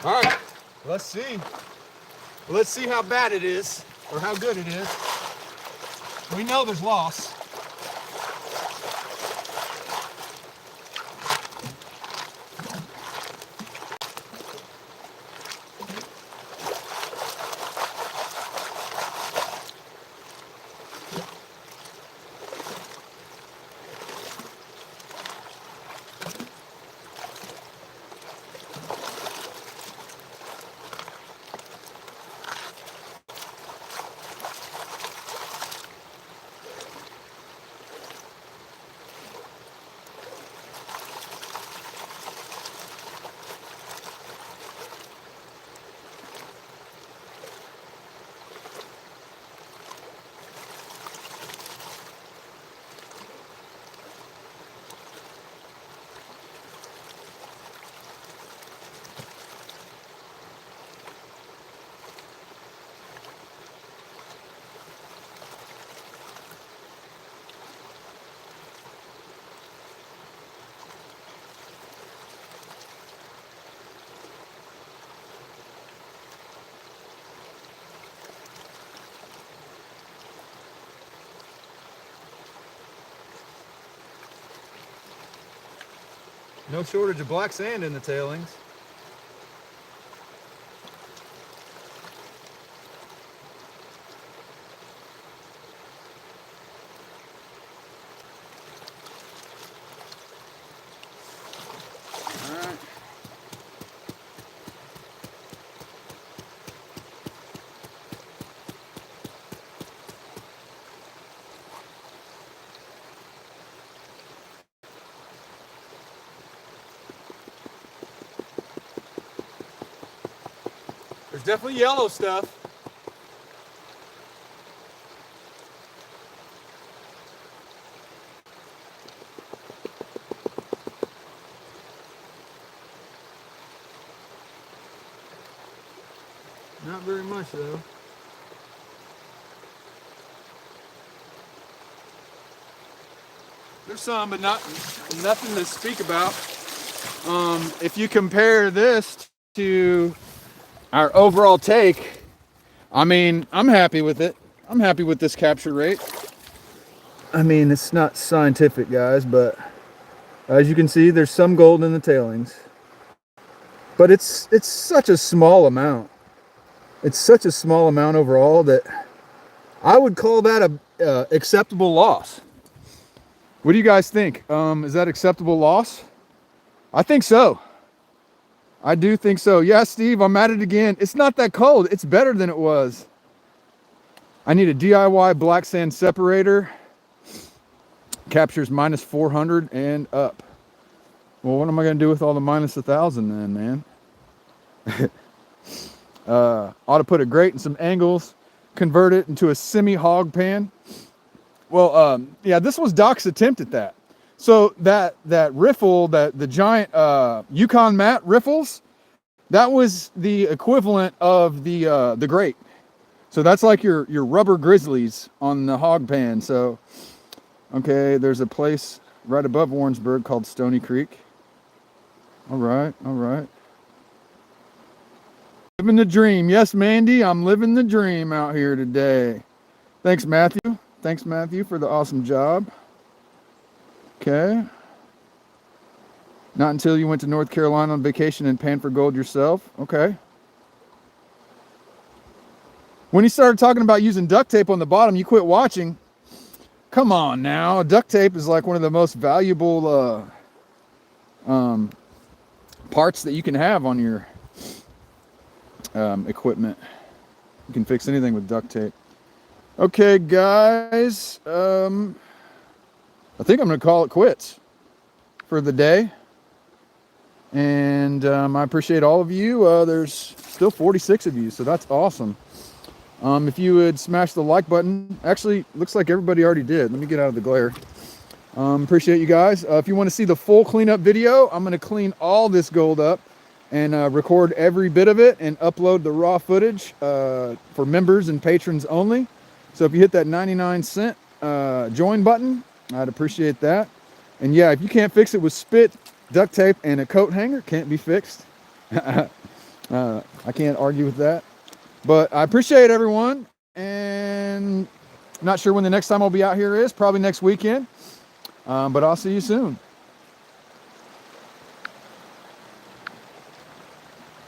All right, let's see. Let's see how bad it is, or how good it is. We know there's loss. No shortage of black sand in the tailings. All right. There's definitely yellow stuff. Not very much though. There's some, but nothing to speak about. If you compare this to our overall take, I mean, I'm happy with it. I'm happy with this capture rate. I mean, it's not scientific, guys, but as you can see, there's some gold in the tailings. But it's such a small amount. It's such a small amount overall that I would call that a acceptable loss. What do you guys think? Is that acceptable loss? I think so. I do think so. Yeah, Steve, I'm at it again. It's not that cold. It's better than it was. I need a DIY black sand separator. Captures minus 400 and up. Well, what am I going to do with all the minus 1,000 then, man? Ought to put a grate and some angles, convert it into a semi-hog pan. Well, yeah, this was Doc's attempt at that. So that riffle, the giant Yukon mat riffles, that was the equivalent of the grate. So that's like your rubber grizzlies on the hog pan. So okay, there's a place right above Warrensburg called Stony Creek. All right, all right. Living the dream. Yes, Mandy, I'm living the dream out here today. Thanks, Matthew. Thanks, Matthew, for the awesome job. Okay. Not until you went to North Carolina on vacation and panned for gold yourself. Okay. When you started talking about using duct tape on the bottom, you quit watching. Come on now. Duct tape is like one of the most valuable parts that you can have on your equipment. You can fix anything with duct tape. Okay, guys. I think I'm going to call it quits for the day. And I appreciate all of you. There's still 46 of you, so that's awesome. If you would smash the like button. Actually, looks like everybody already did. Let me get out of the glare. Appreciate you guys. If you want to see the full cleanup video, I'm going to clean all this gold up and record every bit of it and upload the raw footage for members and patrons only. So if you hit that 99-cent join button, I'd appreciate that. And yeah, if you can't fix it with spit, duct tape, and a coat hanger, can't be fixed. I can't argue with that. But I appreciate everyone, and not sure when the next time I'll be out here is. Probably next weekend. But I'll see you soon.